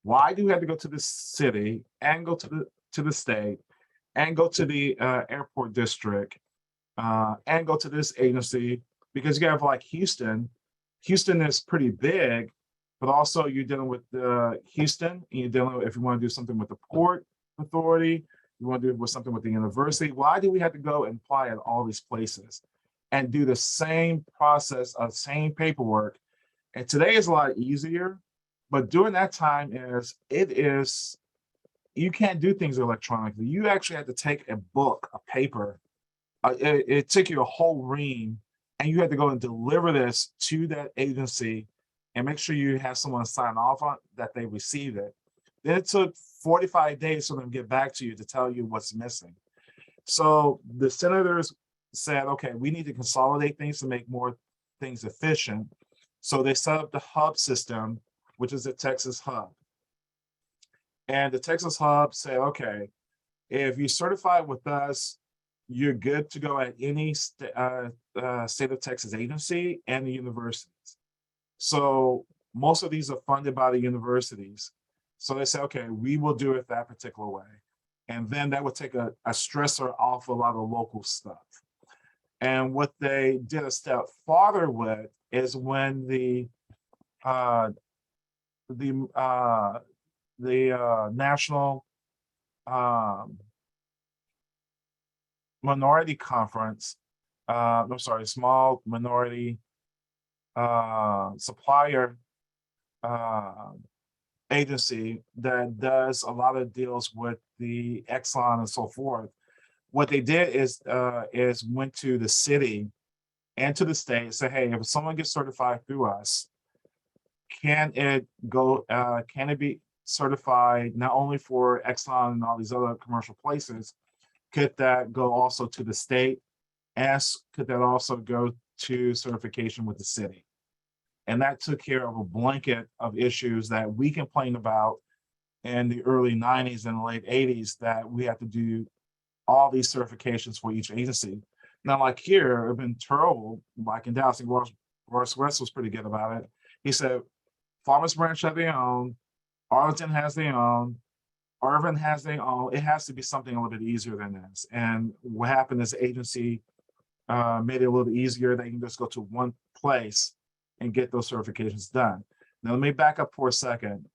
why do we have to go to the city and go to the state and go to the airport district and go to this agency? Because you have like Houston. Houston is pretty big, but also you're dealing with Houston, and you're dealing with, if you want to do something with the port authority, you want to do with something with the university. Why do we have to go and apply at all these places and do the same process of same paperwork? And today is a lot easier, but during that time you can't do things electronically. You actually have to take a book, a paper. It took you a whole ream, and you had to go and deliver this to that agency and make sure you have someone sign off on that they received it. Then it took 45 days for them to get back to you to tell you what's missing. So the senators said, okay, we need to consolidate things to make more things efficient. So they set up the hub system, which is the Texas hub. And the Texas hub said, okay, if you certify with us, you're good to go at any state of Texas agency and the universities. So most of these are funded by the universities. So they say, okay, we will do it that particular way. And then that would take a stressor off a lot of local stuff. And what they did a step farther with is when the National Minority Conference, Small Minority Supplier agency that does a lot of deals with the Exxon and so forth. What they did is went to the city and to the state and say, hey, if someone gets certified through us, can it be certified not only for Exxon and all these other commercial places? Could that go also to the state? Could that also go to certification with the city? And that took care of a blanket of issues that we complained about in the early 90s and late 80s, that we have to do all these certifications for each agency. Now, like here, it's been terrible. Like in Dallas, Royce West was pretty good about it. He said, Farmers Branch have their own, Arlington has their own, Irvin has their own. It has to be something a little bit easier than this. And what happened is the agency made it a little bit easier. They can just go to one place and get those certifications done. Now, let me back up for a second.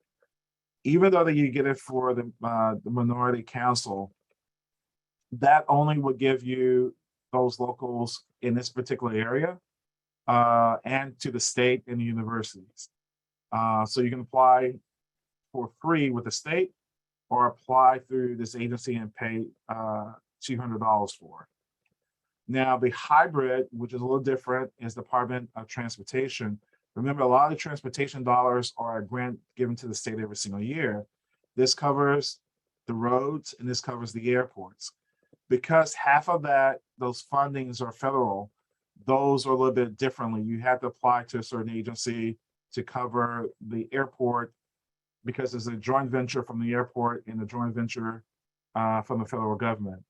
Even though that you get it for the minority council, that only would give you those locals in this particular area and to the state and the universities. So you can apply for free with the state or apply through this agency and pay $200 for. Now, the hybrid, which is a little different, is Department of Transportation. Remember, a lot of the transportation dollars are a grant given to the state every single year. This covers the roads and this covers the airports. Because half of those fundings are federal, those are a little bit differently. You have to apply to a certain agency to cover the airport because there's a joint venture from the airport and a joint venture from the federal government.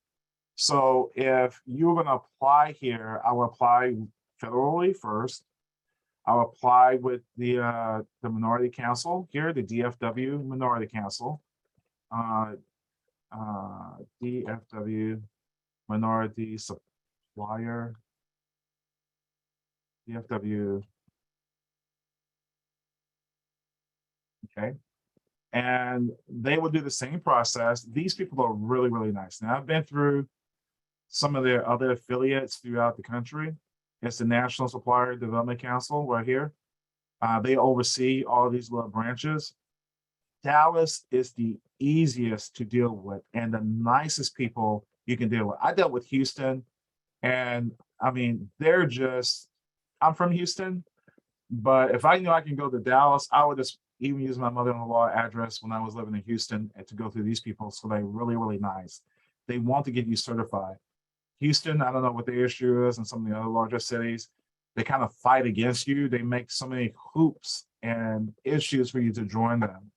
So if you were going to apply here, I will apply federally first. I'll apply with the Minority Council here, the DFW Minority Council. DFW Minority Supplier. DFW. Okay. And they will do the same process. These people are really, really nice. Now, I've been through some of their other affiliates throughout the country. It's the National Supplier Development Council right here. They oversee all these little branches. Dallas is the easiest to deal with and the nicest people you can deal with. I dealt with Houston, and I mean, I'm from Houston, but if I knew I can go to Dallas, I would just even use my mother-in-law address when I was living in Houston and to go through these people. So they're really, really nice. They want to get you certified. Houston, I don't know what the issue is in some of the other larger cities. They kind of fight against you. They make so many hoops and issues for you to join them.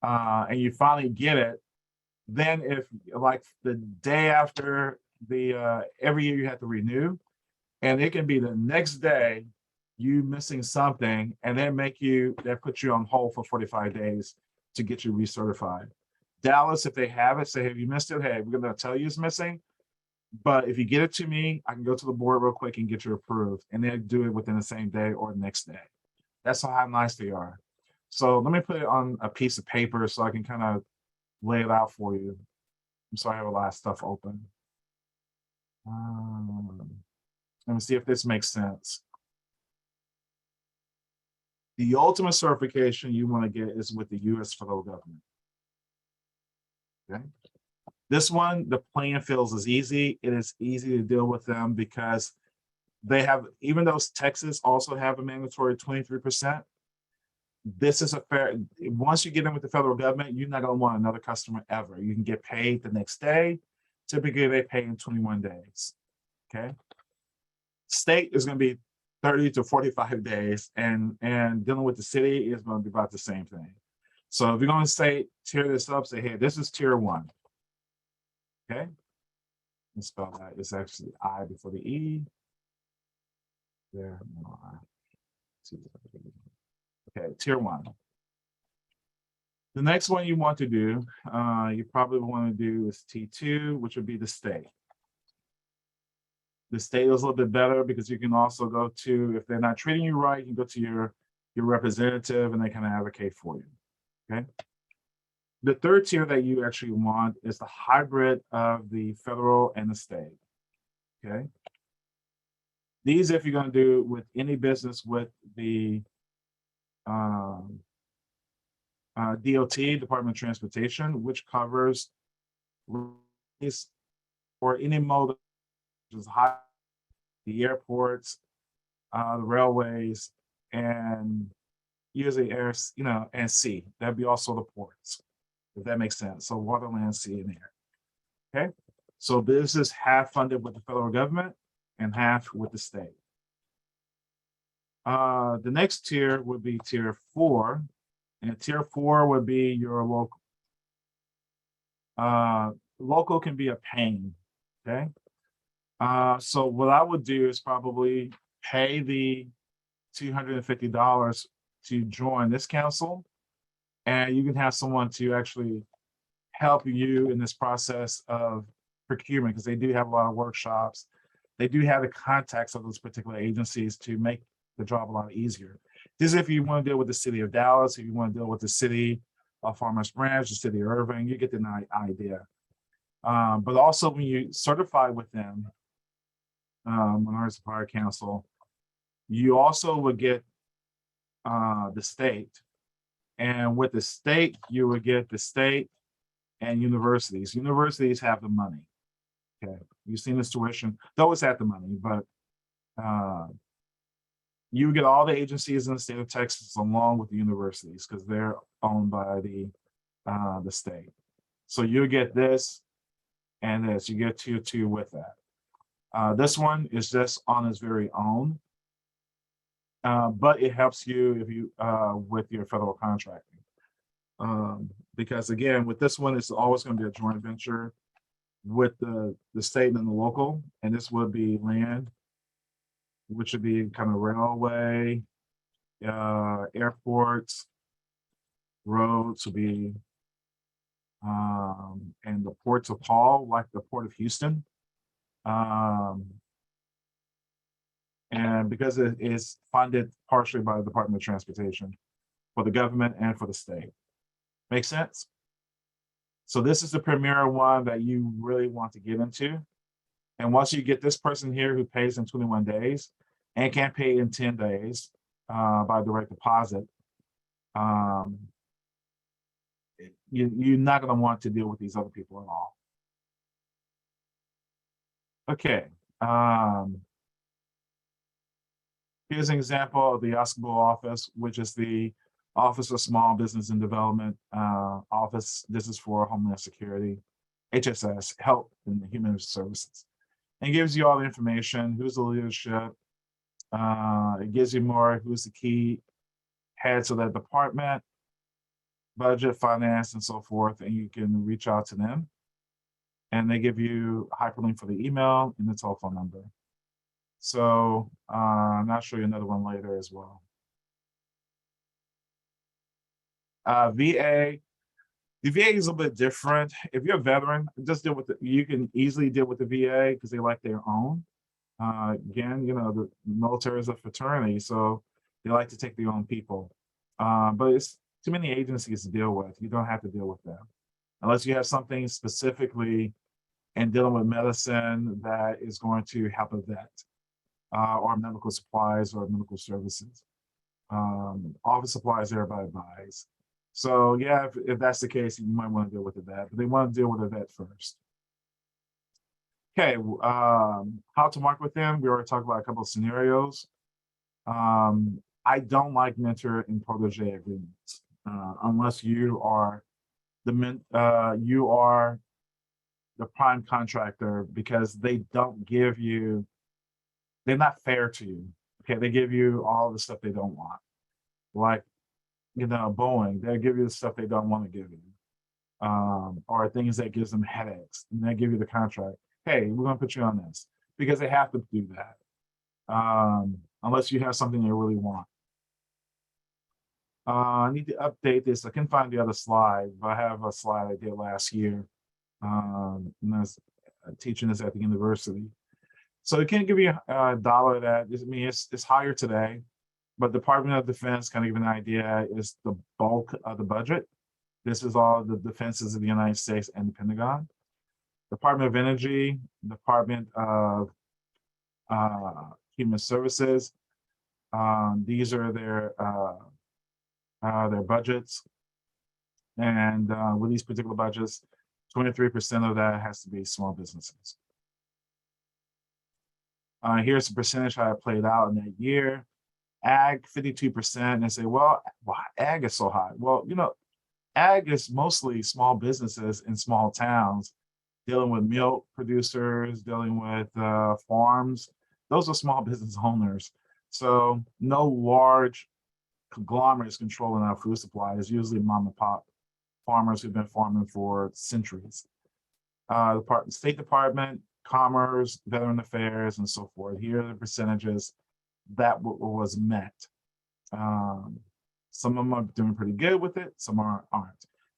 And you finally get it. Then if like the day after every year you have to renew, and it can be the next day you missing something, and they put you on hold for 45 days to get you recertified. Dallas, if they have it, say, have you missed it? Hey, we're going to tell you it's missing. But if you get it to me, I can go to the board real quick and get you approved. And they do it within the same day or the next day. That's how nice they are. So let me put it on a piece of paper so I can kind of lay it out for you. I'm sorry, I have a lot of stuff open. Let me see if this makes sense. The ultimate certification you want to get is with the U.S. federal government. Okay. This one, the playing field is easy. It is easy to deal with them because they have, even though Texas also have a mandatory 23%, this is a fair, once you get in with the federal government, you're not going to want another customer ever. You can get paid the next day. Typically, they pay in 21 days. Okay. State is going to be 30 to 45 days, and dealing with the city is going to be about the same thing. So if you're going to say, tier this up, say, hey, this is tier 1. Okay. Let's spell that. It's actually I before the E. There. No, I. Okay, tier 1. The next one you want to do, you probably want to do is T2, which would be the state. The state is a little bit better because you can also go to, if they're not treating you right, you can go to your representative and they kind of advocate for you. Okay. The third tier that you actually want is the hybrid of the federal and the state. Okay. These, if you're going to do with any business with the DOT, Department of Transportation, which covers or any mode, which is high, the airports, the railways, and usually air, and sea. That'd be also the ports, if that makes sense. So water, land, sea, and air. Okay. So this is half funded with the federal government and half with the state. The next tier would be tier 4, and tier 4 would be your local. Local can be a pain. Okay. So what I would do is probably pay the $250 to join this council, and you can have someone to actually help you in this process of procurement, because they do have a lot of workshops. They do have the contacts of those particular agencies to make the job a lot easier. This is if you want to deal with the city of Dallas, if you want to deal with the city of Farmers Branch, the city of Irving, you get the idea. But also when you certify with them, Minority Supplier Council, you also would get the state, And with the state, you would get the state and universities. Universities have the money. Okay, you've seen this tuition, though it's at the money, but you get all the agencies in the state of Texas along with the universities because they're owned by the state. So you get this and this. You get tier 2 with that. This one is just on its very own, but it helps you if you with your federal contracting. Because again, with this one, it's always going to be a joint venture with the state and the local, and this would be land, which would be kind of railway, airports, roads would be, and the ports of call, like the Port of Houston. And because it is funded partially by the Department of Transportation for the government and for the state. Make sense? So this is the premier one that you really want to get into. And once you get this person here who pays in 21 days and can't pay in 10 days by direct deposit, you're not going to want to deal with these other people at all. Okay. Here's an example of the Oscar office, which is the Office of Small Business and Development office. This is for Homeland Security, HSS, Health and Human Services. And it gives you all the information, who's the leadership. It gives you more, who's the key heads of that department, budget, finance, and so forth, and you can reach out to them. And they give you a hyperlink for the email and the telephone number. So I'll show you another one later as well. VA, the VA is a bit different. If you're a veteran, just deal with it. You can easily deal with the VA because they like their own. Again, you know, the military is a fraternity, so they like to take their own people. But it's too many agencies to deal with. You don't have to deal with them unless you have something specifically in dealing with medicine that is going to help a vet. Or medical supplies or medical services. Office supplies, everybody buys. So yeah, if that's the case, you might want to deal with the vet, but they want to deal with the vet first. Okay, how to market with them. We already talked about a couple of scenarios. I don't like mentor and protege agreements unless you are you are the prime contractor, because they don't give you. They're not fair to you. Okay, they give you all the stuff they don't want. Like, you know, Boeing, they'll give you the stuff they don't want to give you. Or things that gives them headaches. And they give you the contract. Hey, we're gonna put you on this. Because they have to do that. Unless you have something you really want. I need to update this. I can find the other slide, but I have a slide I did last year. And I was teaching this at the university. So it can't give you a dollar that, I mean, it's higher today, but Department of Defense, kind of give an idea, is the bulk of the budget. This is all the defenses of the United States and the Pentagon. Department of Energy, Department of Human Services. These are their budgets. And with these particular budgets, 23% of that has to be small businesses. Here's the percentage how it played out in that year. Ag, 52%. And they say, well, why ag is so high? Well, you know, ag is mostly small businesses in small towns dealing with milk producers, dealing with farms. Those are small business owners. So no large conglomerates controlling our food supply. It's usually mom and pop farmers who've been farming for centuries. State Department, Commerce, Veteran Affairs, and so forth. Here are the percentages that was met. Some of them are doing pretty good with it, some aren't.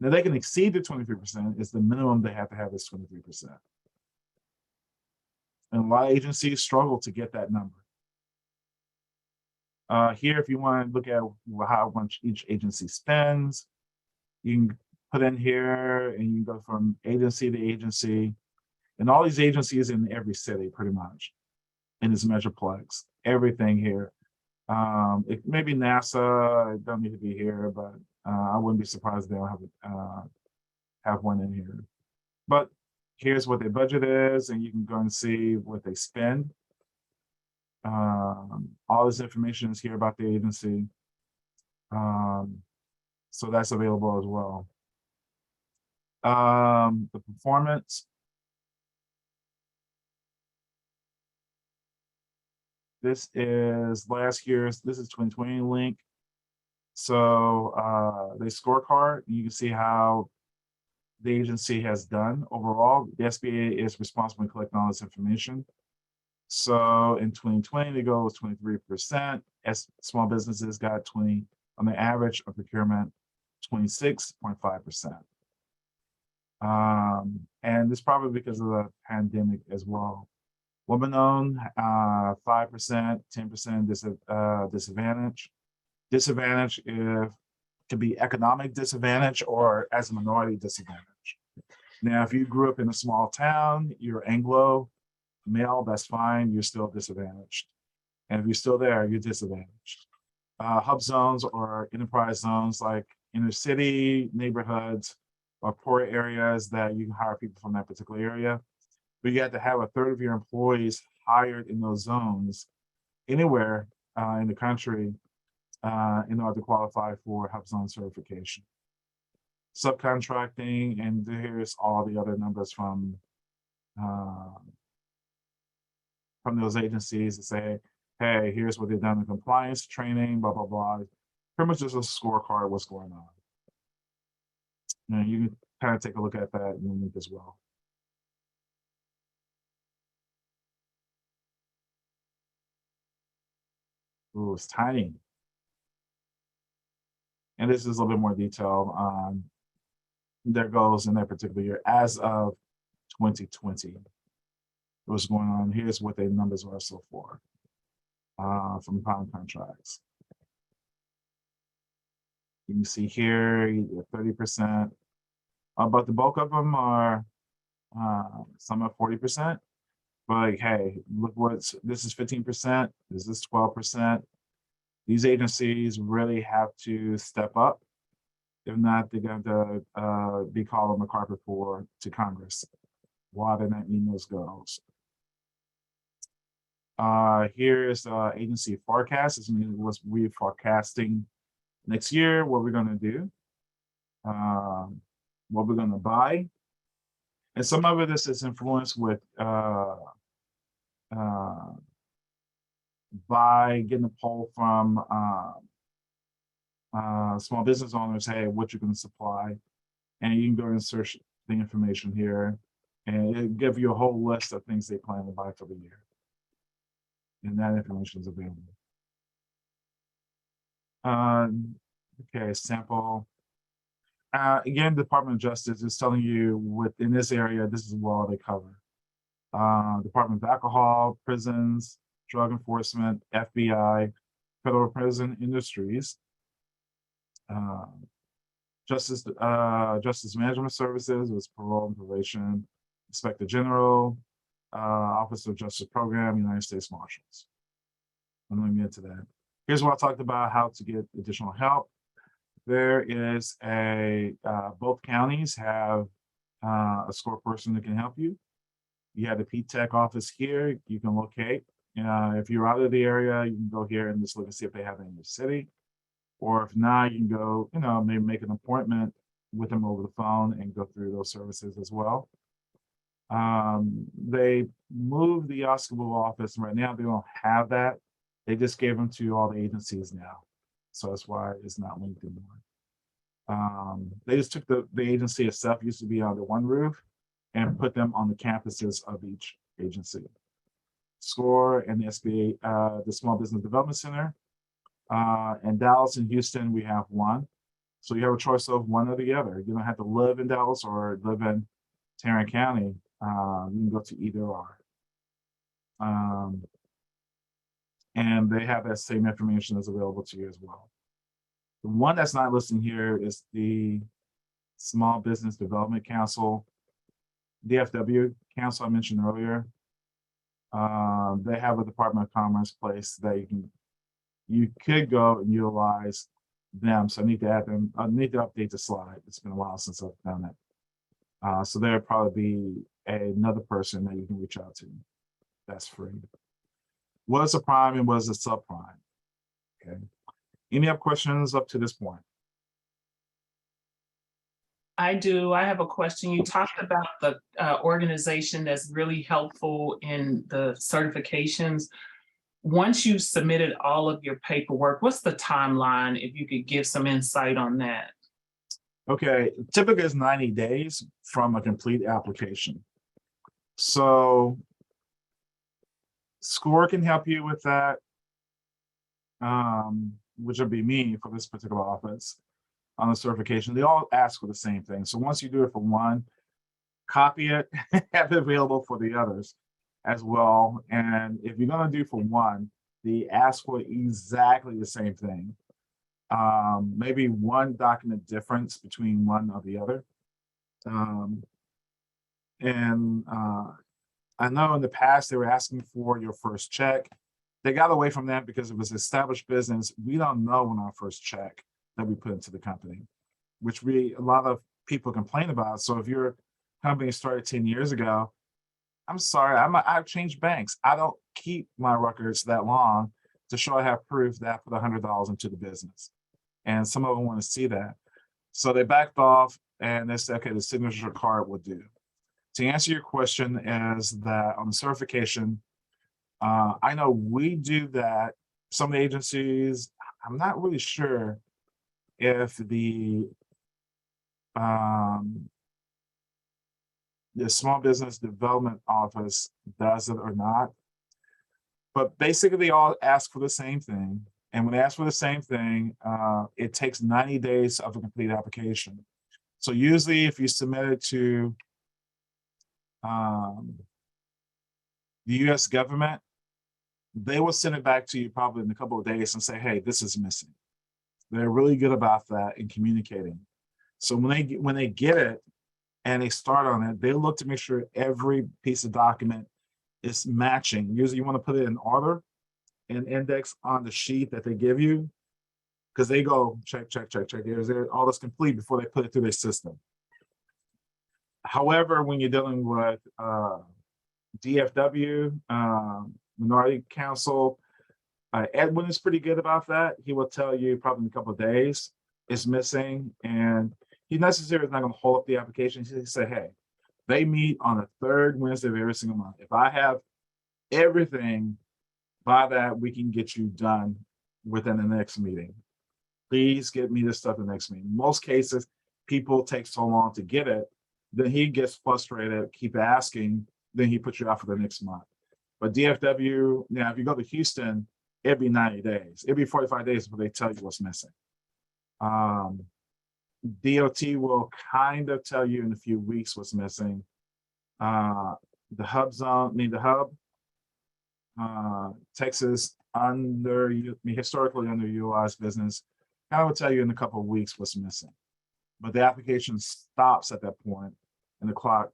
Now they can exceed the 23%, is the minimum they have to have is 23%. And a lot of agencies struggle to get that number. Here, if you want to look at how much each agency spends, you can put in here and you go from agency to agency. And all these agencies in every city, pretty much, in this Metroplex, everything here. It may be NASA, it don't need to be here, but I wouldn't be surprised if they don't have one in here. But here's what their budget is, and you can go and see what they spend. All this information is here about the agency. So that's available as well. The performance. This is last year's, this is 2020 link. So they scorecard, you can see how the agency has done overall. The SBA is responsible for collecting all this information. So in 2020, the goal was 23%. As small businesses got 20 on the average of procurement, 26.5%. And it's probably because of the pandemic as well. Woman-owned, 5%, 10% disadvantage. Disadvantage could be economic disadvantage or as a minority disadvantage. Now, if you grew up in a small town, you're Anglo male, that's fine, you're still disadvantaged. And if you're still there, you're disadvantaged. Hub zones or enterprise zones like inner city neighborhoods or poor areas that you can hire people from that particular area. But you have to have a third of your employees hired in those zones anywhere in the country in order to qualify for hub zone certification. Subcontracting, and here's all the other numbers from those agencies that say, hey, here's what they've done in compliance, training, blah, blah, blah. Pretty much just a scorecard of what's going on. And you can kind of take a look at that in the link as well. Ooh, it's tiny. And this is a little bit more detailed on their goals in that particular year as of 2020. What's going on? Here's what their numbers are so far from pound contracts. You can see here 30%, but the bulk of them are some are 40%. But hey, look this is 15%. This is 12%. These agencies really have to step up. If not, they're going to be called on the carpet to Congress. Why they're not meeting those goals. Here is agency forecast. This means what we're forecasting next year, what we're going to do, what we're going to buy. And some of this is influenced with by getting a poll from small business owners, hey, what you're going to supply. And you can go and search the information here, and it'll give you a whole list of things they plan to buy for the year. And that information is available. Okay, sample. Again, Department of Justice is telling you within this area, this is what all they cover. Department of Alcohol, prisons, drug enforcement, FBI, federal prison industries, Justice Management Services was parole and probation, Inspector General, Office of Justice Program, United States Marshals. I'm going to get to that. Here's what I talked about, how to get additional help. There is both counties have a SCORE person that can help you. You have the PTech office here, you can locate. If you're out of the area, you can go here and just look and see if they have it in your city. Or if not, you can go, maybe make an appointment with them over the phone and go through those services as well. They moved the Oscarville office. Right now, they don't have that. They just gave them to all the agencies now. So that's why it's not linked anymore. They just took the agency itself, used to be under one roof, and put them on the campuses of each agency. SCORE and the SBA, the Small Business Development Center. In Dallas and Houston, we have one. So you have a choice of one or the other. You don't have to live in Dallas or live in Tarrant County. You can go to either or. And they have that same information that's available to you as well. The one that's not listed here is the Small Business Development Council, DFW Council I mentioned earlier. They have a Department of Commerce place that you could go and utilize them. So I need to add them. I need to update the slide. It's been a while since I've done it. So there'll probably be another person that you can reach out to. That's free. What is a prime and what is a subprime? Okay. Any other questions up to this point? I do. I have a question. You talked about the organization that's really helpful in the certifications. Once you've submitted all of your paperwork, what's the timeline? If you could give some insight on that. Okay, typically it's 90 days from a complete application. So SCORE can help you with that, which would be me for this particular office on the certification. They all ask for the same thing. So once you do it for one, copy it, have it available for the others as well. And if you're gonna do for one, they ask for exactly the same thing. Maybe one document difference between one or the other. I know in the past they were asking for your first check. They got away from that because it was established business. We don't know when our first check that we put into the company, which a lot of people complain about. So if your company started 10 years ago, I'm sorry, I've changed banks. I don't keep my records that long to show I have proof that I put $100 into the business. And some of them want to see that. So they backed off and they said, okay, the signature card will do. To answer your question is that on the certification, I know we do that. Some of the agencies, I'm not really sure if the Small Business Development Office does it or not. But basically they all ask for the same thing. And when they ask for the same thing, it takes 90 days of a complete application. So usually if you submit it to the US government, they will send it back to you probably in a couple of days and say, hey, this is missing. They're really good about that in communicating. So when they get it and they start on it, they look to make sure every piece of document is matching. Usually you want to put it in order and index on the sheet that they give you, because they go check, check, check, check. Is there all this complete before they put it through their system? However, when you're dealing with DFW, Minority Council, Edwin is pretty good about that. He will tell you probably in a couple of days it's missing, and he necessarily is not going to hold up the application. He say, hey, they meet on the third Wednesday of every single month. If I have everything by that, we can get you done within the next meeting. Please get me this stuff in the next meeting. Most cases, people take so long to get it, then he gets frustrated, keep asking, then he puts you out for the next month. But DFW, now if you go to Houston, it'd be 90 days. It'd be 45 days before they tell you what's missing. DOT will kind of tell you in a few weeks what's missing. The hub zone, Texas historically underutilized business, I will tell you in a couple of weeks what's missing. But the application stops at that point, and the clock,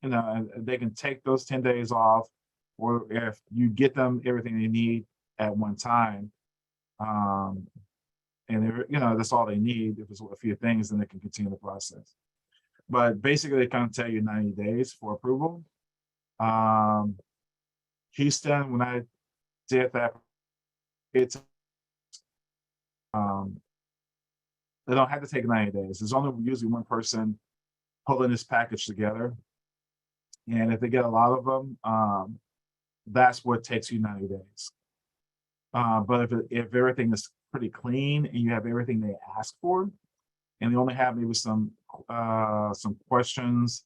and they can take those 10 days off, or if you get them everything they need at one time, and that's all they need. If it's a few things, then they can continue the process. But basically, they kind of tell you 90 days for approval. Houston, when I did that, it's they don't have to take 90 days. There's only usually one person pulling this package together. And if they get a lot of them, that's what takes you 90 days. But if everything is pretty clean and you have everything they ask for, and they only have maybe some questions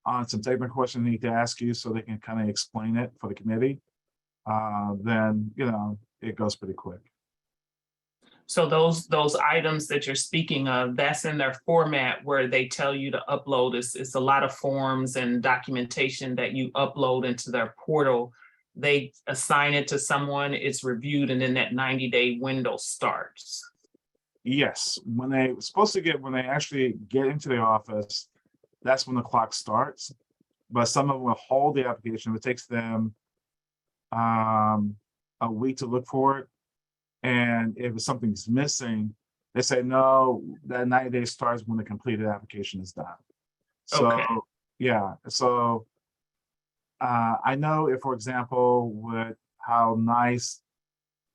on some technical questions they need to ask you so they can kind of explain it for the committee, then it goes pretty quick. So those items that you're speaking of, that's in their format where they tell you to upload. It's a lot of forms and documentation that you upload into their portal. They assign it to someone, it's reviewed, and then that 90-day window starts. Yes, when they actually get into the office, that's when the clock starts. But some of them will hold the application. It takes them a week to look for it. And if something's missing, they say, no, that 90 days starts when the completed application is done. So, Okay. yeah, so I know if, for example, with how nice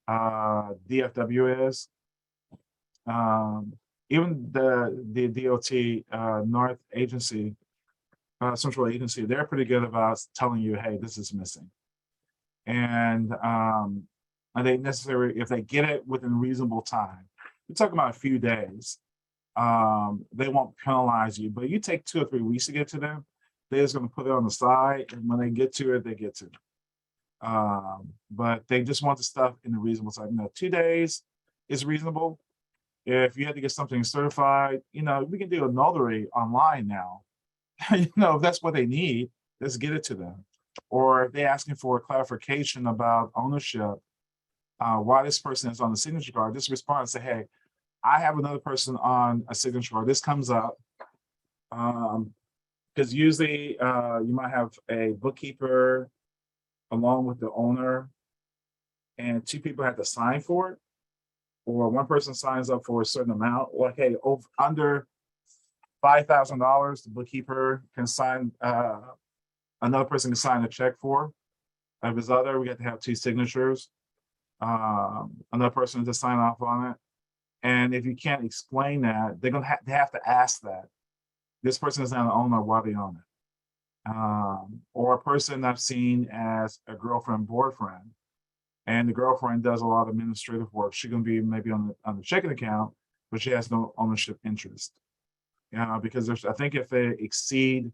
DFW is, even the DOT North Agency, Central Agency, they're pretty good about telling you, hey, this is missing. And they necessarily, if they get it within reasonable time, we're talking about a few days, they won't penalize you, but you take 2 or 3 weeks to get to them, they're just going to put it on the side, and when they get to it, they get to it. But they just want the stuff in the reasonable time. 2 days is reasonable. If you had to get something certified, we can do a notary online now. If that's what they need, let's get it to them. Or if they're asking for clarification about ownership, why this person is on the signature card, just respond and say, hey, I have another person on a signature card. This comes up. Because usually you might have a bookkeeper along with the owner, and 2 people have to sign for it, or one person signs up for a certain amount, like, hey, under $5,000, the bookkeeper can sign, another person can sign a check for. If it's other, we have to have 2 signatures, another person to sign off on it. And if you can't explain that, they have to ask that. This person is not an owner, why they own it. Or a person I've seen as a girlfriend, boyfriend, and the girlfriend does a lot of administrative work. She's going to be maybe on the checking account, but she has no ownership interest. Because I think if they exceed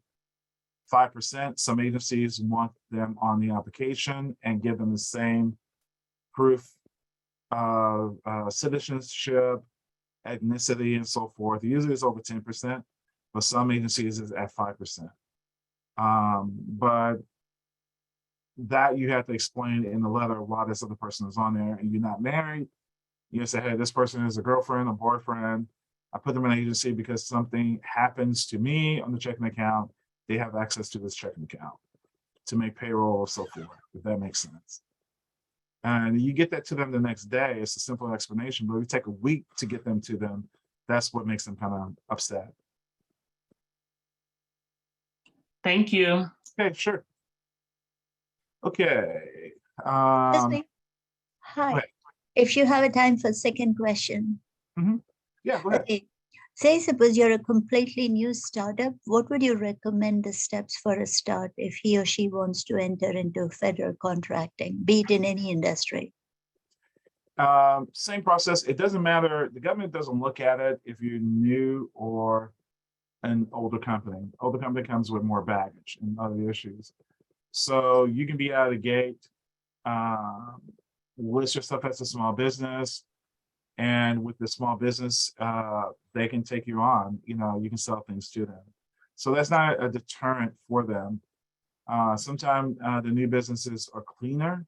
5%, some agencies want them on the application and give them the same proof of citizenship, ethnicity, and so forth. Usually it's over 10%, but some agencies is at 5%. But that you have to explain in the letter why this other person is on there, and you're not married. You say, hey, this person is a girlfriend, a boyfriend. I put them in an agency because something happens to me on the checking account. They have access to this checking account to make payroll or so forth, if that makes sense. And you get that to them the next day. It's a simple explanation, but it would take a week to get them to them. That's what makes them kind of upset. Thank you. Okay, sure. Okay. Hi. ahead. If you have a time for second question. Yeah, go ahead. Okay. Say suppose you're a completely new startup, what would you recommend the steps for a start if he or she wants to enter into federal contracting, be it in any industry? Same process. It doesn't matter. The government doesn't look at it if you're new or an older company. Older company comes with more baggage and other issues. So you can be out of the gate, list yourself as a small business, and with the small business, they can take you on. You can sell things to them. So that's not a deterrent for them. Sometimes the new businesses are cleaner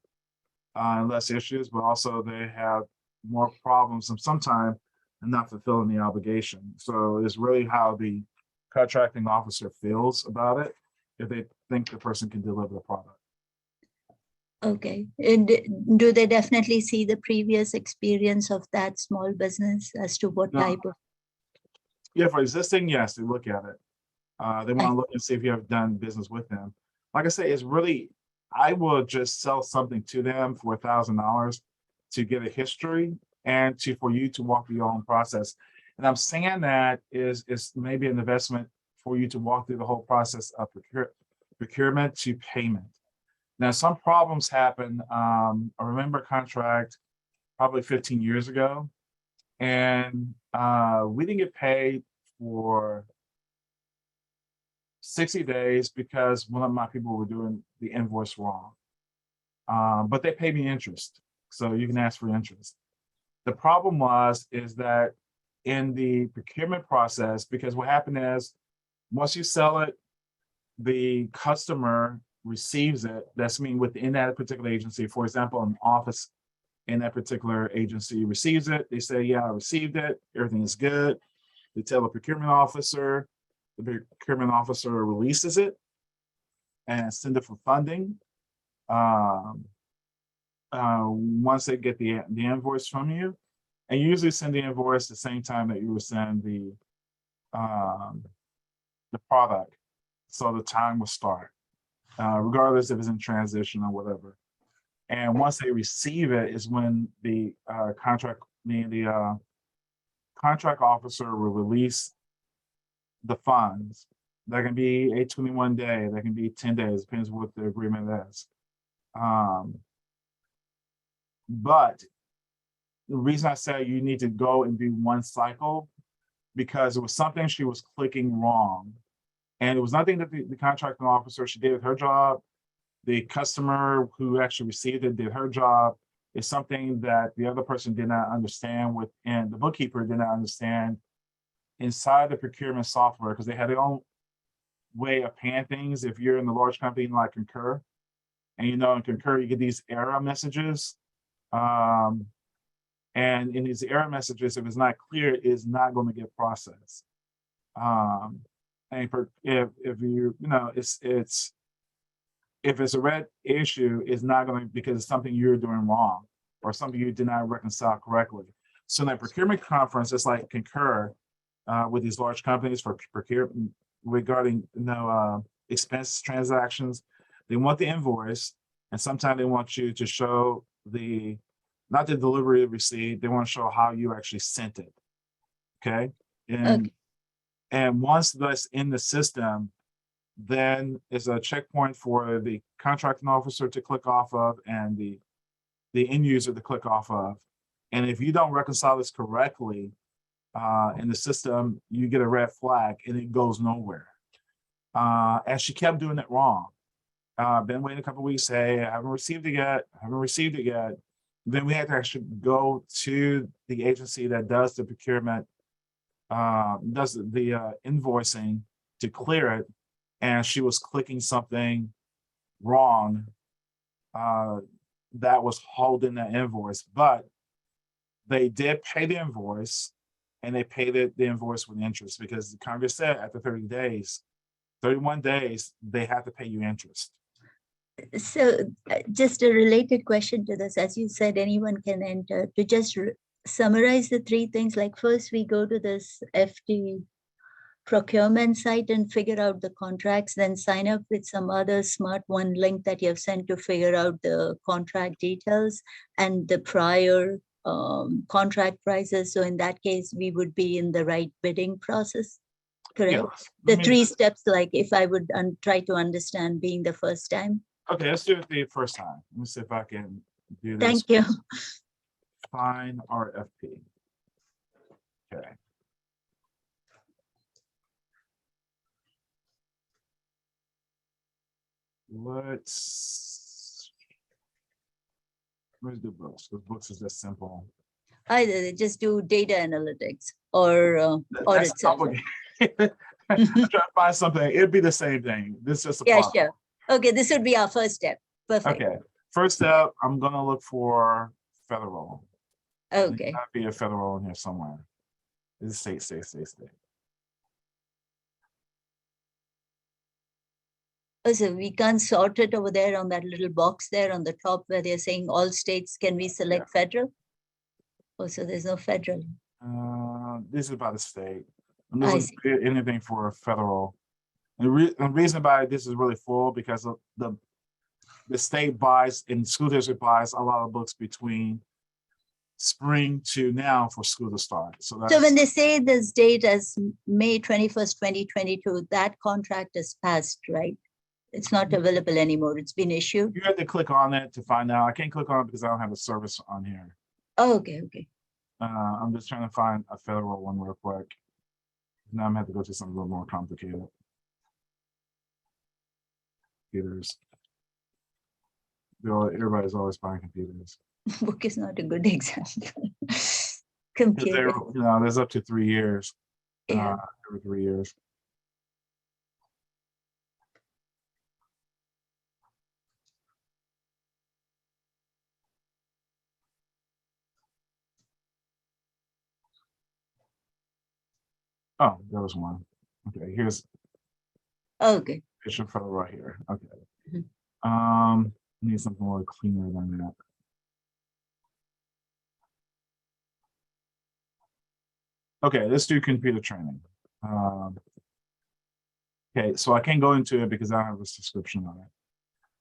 and less issues, but also they have more problems and sometimes not fulfilling the obligation. So it's really how the contracting officer feels about it, if they think the person can deliver the product. Okay. And do they definitely see the previous experience of that small business as to what No. type of? Yeah, for existing, yes, they look at it. They want to look and see if you have done business with them. Like I say, it's really, I will just sell something to them for $1,000 to get a history and for you to walk through your own process. And I'm saying that is maybe an investment for you to walk through the whole process of procurement to payment. Now, some problems happen. I remember a contract probably 15 years ago, and we didn't get paid for 60 days because one of my people were doing the invoice wrong. But they paid me interest, so you can ask for interest. The problem is that in the procurement process, because what happened is once you sell it, the customer receives it. That's mean within that particular agency. For example, an office in that particular agency receives it. They say, yeah, I received it. Everything is good. They tell the procurement officer. The procurement officer releases it and send it for funding. once they get the invoice from you, and you usually send the invoice the same time that you would send the product. So the time will start, regardless if it's in transition or whatever. And once they receive it is when the contract officer will release the funds. That can be a 21-day, that can be 10 days, depends what the agreement is. But the reason I say you need to go and do one cycle, because it was something she was clicking wrong. And it was nothing that the contracting officer, she did her job. The customer who actually received it did her job. It's something that the other person did not understand and the bookkeeper did not understand inside the procurement software, because they had their own way of paying things. If you're in the large company like Concur, and in Concur, you get these error messages. And in these error messages, if it's not clear, it's not going to get processed. And if you if it's a red issue, it's not going to, because it's something you're doing wrong or something you did not reconcile correctly. So in that procurement conference, it's like Concur with these large companies for procurement regarding expense transactions. They want the invoice, and sometimes they want you to show not the delivery receipt, they want to show how you actually sent it. Okay. And once that's in the system, then it's a checkpoint for the contracting officer to click off of and the end user to click off of. And if you don't reconcile this correctly in the system, you get a red flag and it goes nowhere. And she kept doing it wrong. Been waiting a couple of weeks, hey, I haven't received it yet. Then we had to actually go to the agency that does the procurement, does the invoicing to clear it. And she was clicking something wrong that was holding that invoice. But they did pay the invoice, and they paid the invoice with interest, because the Congress said after 31 days, they have to pay you interest. So just a related question to this, as you said, anyone can enter. To just summarize the three things, like first we go to this FD procurement site and figure out the contracts, then sign up with some other smart one link that you have sent to figure out the contract details and the prior contract prices. So in that case, we would be in the right bidding process, correct? Yes. The three steps, like if I would try to understand being the first time. Okay, let's do it the first time. Let me see if I can do this. Thank you. Find RFP. Okay. Where's the books? The books is just simple. Either just do data analytics or audit. That's complicated. I'm trying to find something. It'd be the same thing. This is just a problem. Sure. Okay, this would be our first step. Perfect. Okay. First step, I'm gonna look for federal. Okay. There's gotta be a federal in here somewhere. This is state. Oh, so we can't sort it over there on that little box there on the top where they're saying all states, can we select federal? Oh, so there's no federal. This is about the state. I see. Anything for federal. And the reason why this is really full, because of the state buys and school district buys a lot of books between spring to now for school to start. So when they say this date as May 21st, 2022, that contract is passed, right? It's not available anymore. It's been issued. You have to click on it to find out. I can't click on it because I don't have a service on here. Oh, okay. I'm just trying to find a federal one real quick. Now I'm gonna have to go to something a little more complicated. Computers. Everybody's always buying computers. Book is not a good example. Computer. There's up to 3 years. Yeah. Every 3 years. Oh, there was one. Okay, here's Okay. Bishop Federal right here. Okay. Mhm. Need something a little cleaner than that. Okay, let's do computer training. Okay, so I can't go into it because I don't have a subscription on it.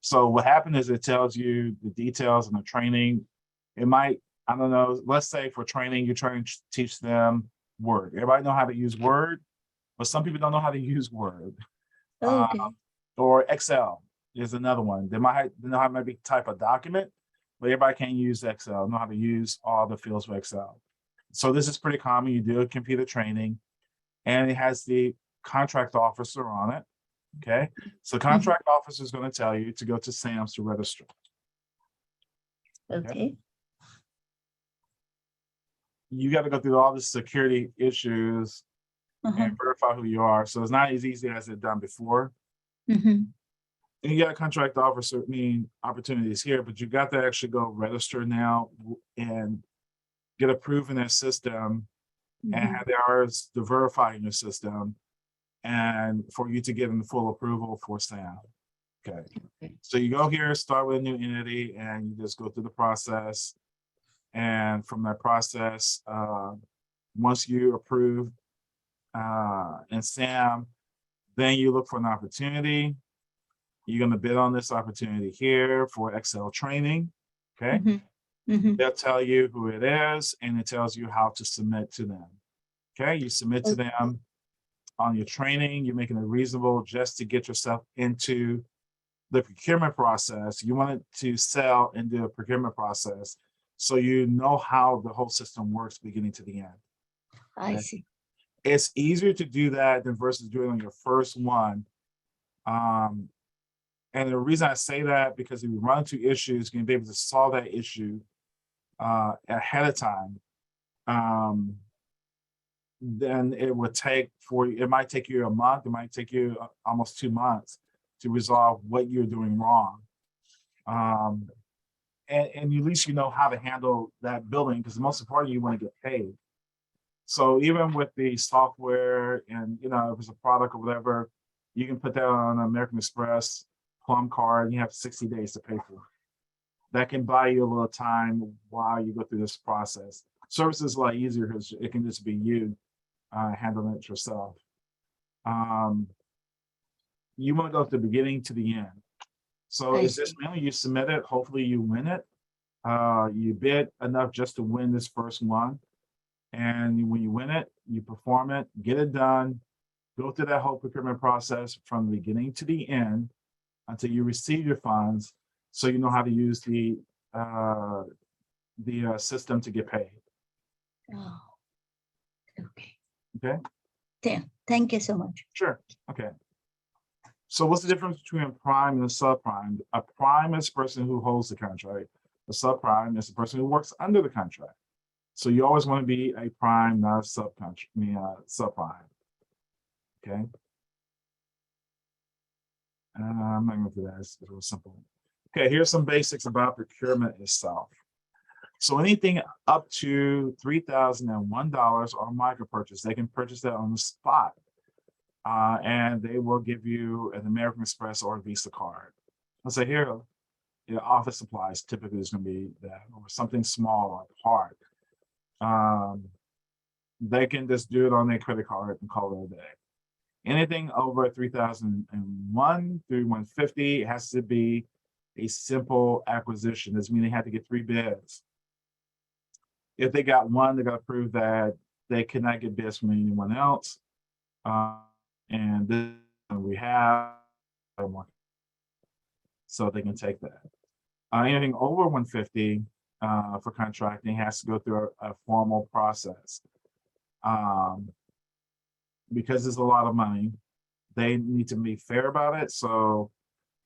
So what happened is it tells you the details and the training. It might, I don't know, let's say for training, you're trying to teach them Word. Everybody know how to use Word, but some people don't know how to use Word. Okay. Or Excel is another one. They know how to maybe type a document, but everybody can't use Excel, know how to use all the fields for Excel. So this is pretty common. You do a computer training and it has the contract officer on it. Okay. So contract officer is going to tell you to go to Sam's to register. Okay. You got to go through all the security issues Uh-huh. and verify who you are. So it's not as easy as it done before. Mhm. And you got a contract officer, opportunities here, but you got to actually go register now and get approved in their system and Mhm. have the hours to verify in your system and for you to get in the full approval for SAM. Okay. Okay. So you go here, start with a new entity, and you just go through the process. And from that process, once you approve in SAM, then you look for an opportunity. You're going to bid on this opportunity here for Excel training. Okay. Mhm. Mhm. They'll tell you who it is, and it tells you how to submit to them. Okay. You submit to them on your training. You're making it reasonable just to get yourself into the procurement process. You want it to sell and do a procurement process so you know how the whole system works beginning to the end. I Okay? see. It's easier to do that than versus doing on your first one. And the reason I say that, because if you run into issues, you can be able to solve that issue ahead of time. Then it would take it might take you a month, it might take you almost 2 months to resolve what you're doing wrong. And at least you know how to handle that billing, because the most important, you want to get paid. So even with the software and, if it's a product or whatever, you can put that on American Express Plum card and you have 60 days to pay for it. That can buy you a little time while you go through this process. Service is a lot easier because it can just be you handling it yourself. You want to go from the beginning to the end. So I it's just see. mainly you submit it, hopefully you win it. You bid enough just to win this first one. And when you win it, you perform it, get it done, go through that whole procurement process from the beginning to the end until you receive your funds, so you know how to use the system to get paid. Oh. Okay. Okay. Thank you so much. Sure. Okay. So what's the difference between a prime and a subprime? A prime is the person who holds the contract. A subprime is the person who works under the contract. So you always want to be a prime, not a subprime. Okay. I'm not going to do that. It's real simple. Okay, here's some basics about procurement itself. So anything up to $3,001 or micro purchase, they can purchase that on the spot. And they will give you an American Express or a Visa card. Let's say here, office supplies typically is going to be that, or something small or part. They can just do it on their credit card and call it a day. Anything over 3,001 through 150 has to be a simple acquisition. This means they have to get 3 bids. If they got one, they got to prove that they cannot get bids from anyone else. And this we have, so they can take that. Anything over 150 for contracting has to go through a formal process. Because there's a lot of money, they need to be fair about it. So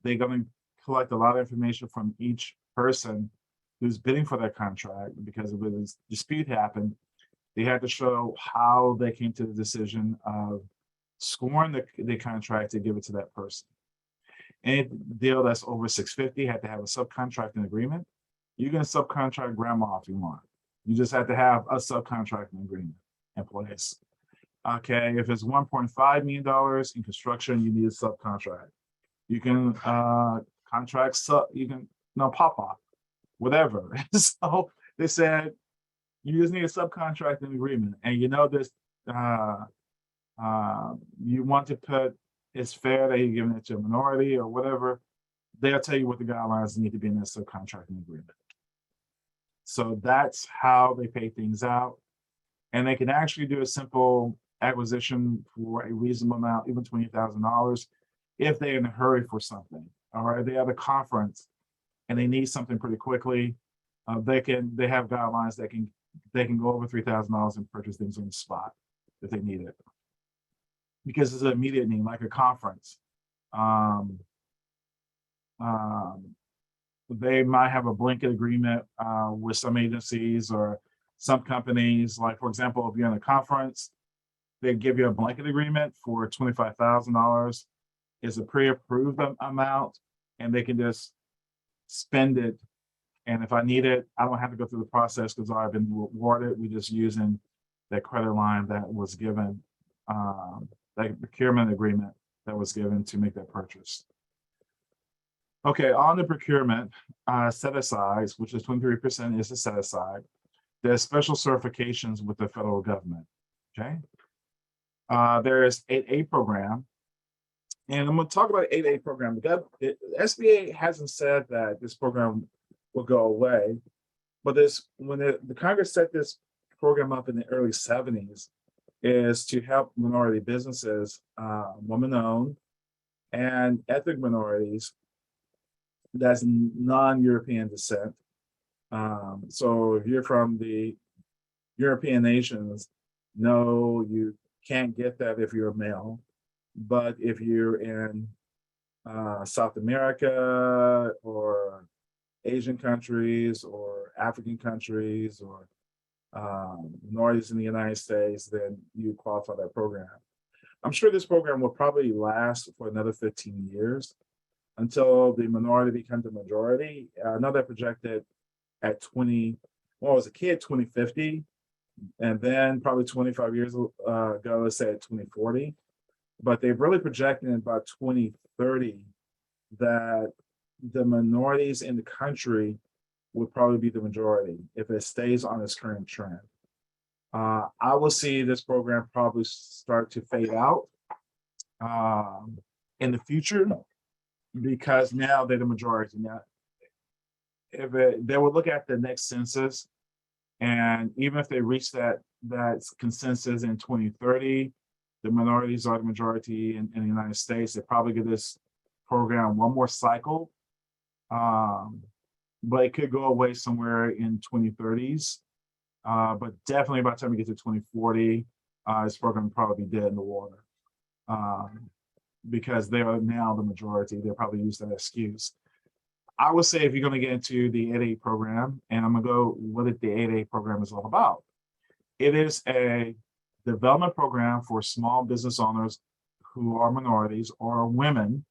they're going to collect a lot of information from each person who's bidding for that contract, because if a dispute happened, they had to show how they came to the decision of scoring the contract to give it to that person. Any deal that's over 650 had to have a subcontracting agreement. You can subcontract grandma if you want. You just have to have a subcontracting agreement in place. Okay, if it's $1.5 million in construction, you need a subcontract. You can contract pop-off, whatever. So they said you just need a subcontracting agreement, and there's you want to put, it's fair that you're giving it to a minority or whatever, they'll tell you what the guidelines need to be in a subcontracting agreement. So that's how they pay things out. And they can actually do a simple acquisition for a reasonable amount, even $20,000, if they're in a hurry for something. All right, they have a conference and they need something pretty quickly. They have guidelines that they can go over $3,000 and purchase things on the spot if they need it, because it's an immediate need, like a conference. They might have a blanket agreement with some agencies or some companies. Like, for example, if you're in a conference, they give you a blanket agreement for $25,000. It's a pre-approved amount, and they can just spend it. And if I need it, I don't have to go through the process because I've been rewarded. We just using that credit line that was given, that procurement agreement that was given to make that purchase. Okay, on the procurement set-asides, which is 23% is a set-aside, there's special certifications with the federal government, okay? There is 8A program, and I'm gonna talk about 8A program. The SBA hasn't said that this program will go away, but when the Congress set this program up in the early 70s, is to help minority businesses, woman-owned, and ethnic minorities that's non-European descent. So if you're from the European nations, no, you can't get that if you're a male. But if you're in South America or Asian countries or African countries or minorities in the United States, then you qualify that program. I'm sure this program will probably last for another 15 years until the minority becomes the majority. I know they're projected at 2050, and then probably 25 years ago, let's say at 2040. But they've really projected in about 2030 that the minorities in the country would probably be the majority if it stays on its current trend. I will see this program probably start to fade out in the future, because now they're the majority. Now, if they will look at the next census, and even if they reach that consensus in 2030, the minorities are the majority in the United States. They probably give this program one more cycle, but it could go away somewhere in 2030s. But definitely by the time we get to 2040, this program will probably be dead in the water, because they are now the majority. They'll probably use that excuse. I would say if you're going to get into the 8A program, and I'm going to go what the 8A program is all about. It is a development program for small business owners who are minorities or women,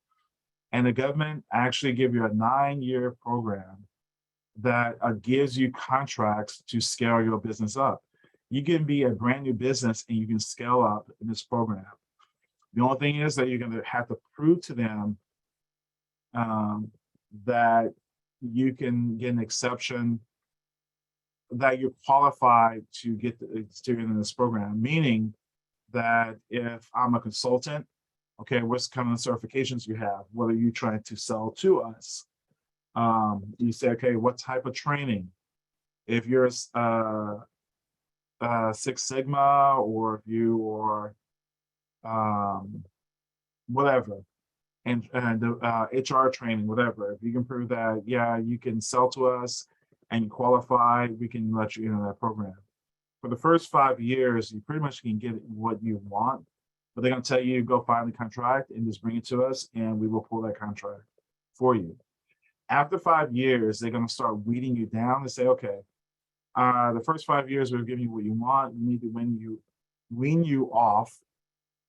and the government actually give you a 9-year program that gives you contracts to scale your business up. You can be a brand new business and you can scale up in this program. The only thing is that you're going to have to prove to them that you can get an exception, that you're qualified to get in this program. Meaning that if I'm a consultant, okay, what's kind of certifications you have? What are you trying to sell to us? You say, okay, what type of training? If you're Six Sigma, or if you are whatever, and HR training, whatever. If you can prove that, yeah, you can sell to us and you qualify, we can let you into that program. For the first 5 years, you pretty much can get what you want, but they're going to tell you, go find the contract and just bring it to us, and we will pull that contract for you. After 5 years, they're going to start weeding you down and say, okay, the first 5 years we're giving you what you want. We need to wean you off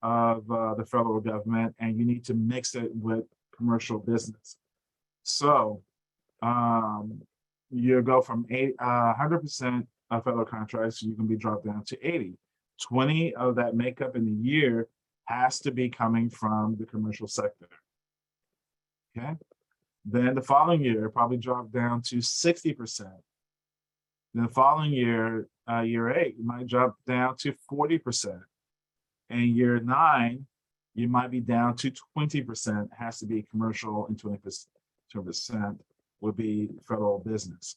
of the federal government, and you need to mix it with commercial business. So you go from 100% of federal contracts, you can be dropped down to 80. 20 of that makeup in the year has to be coming from the commercial sector. Okay. Then the following year, probably drop down to 60%. Then the following year, year 8, you might drop down to 40%. And year 9, you might be down to 20%, has to be commercial, and 20% would be federal business.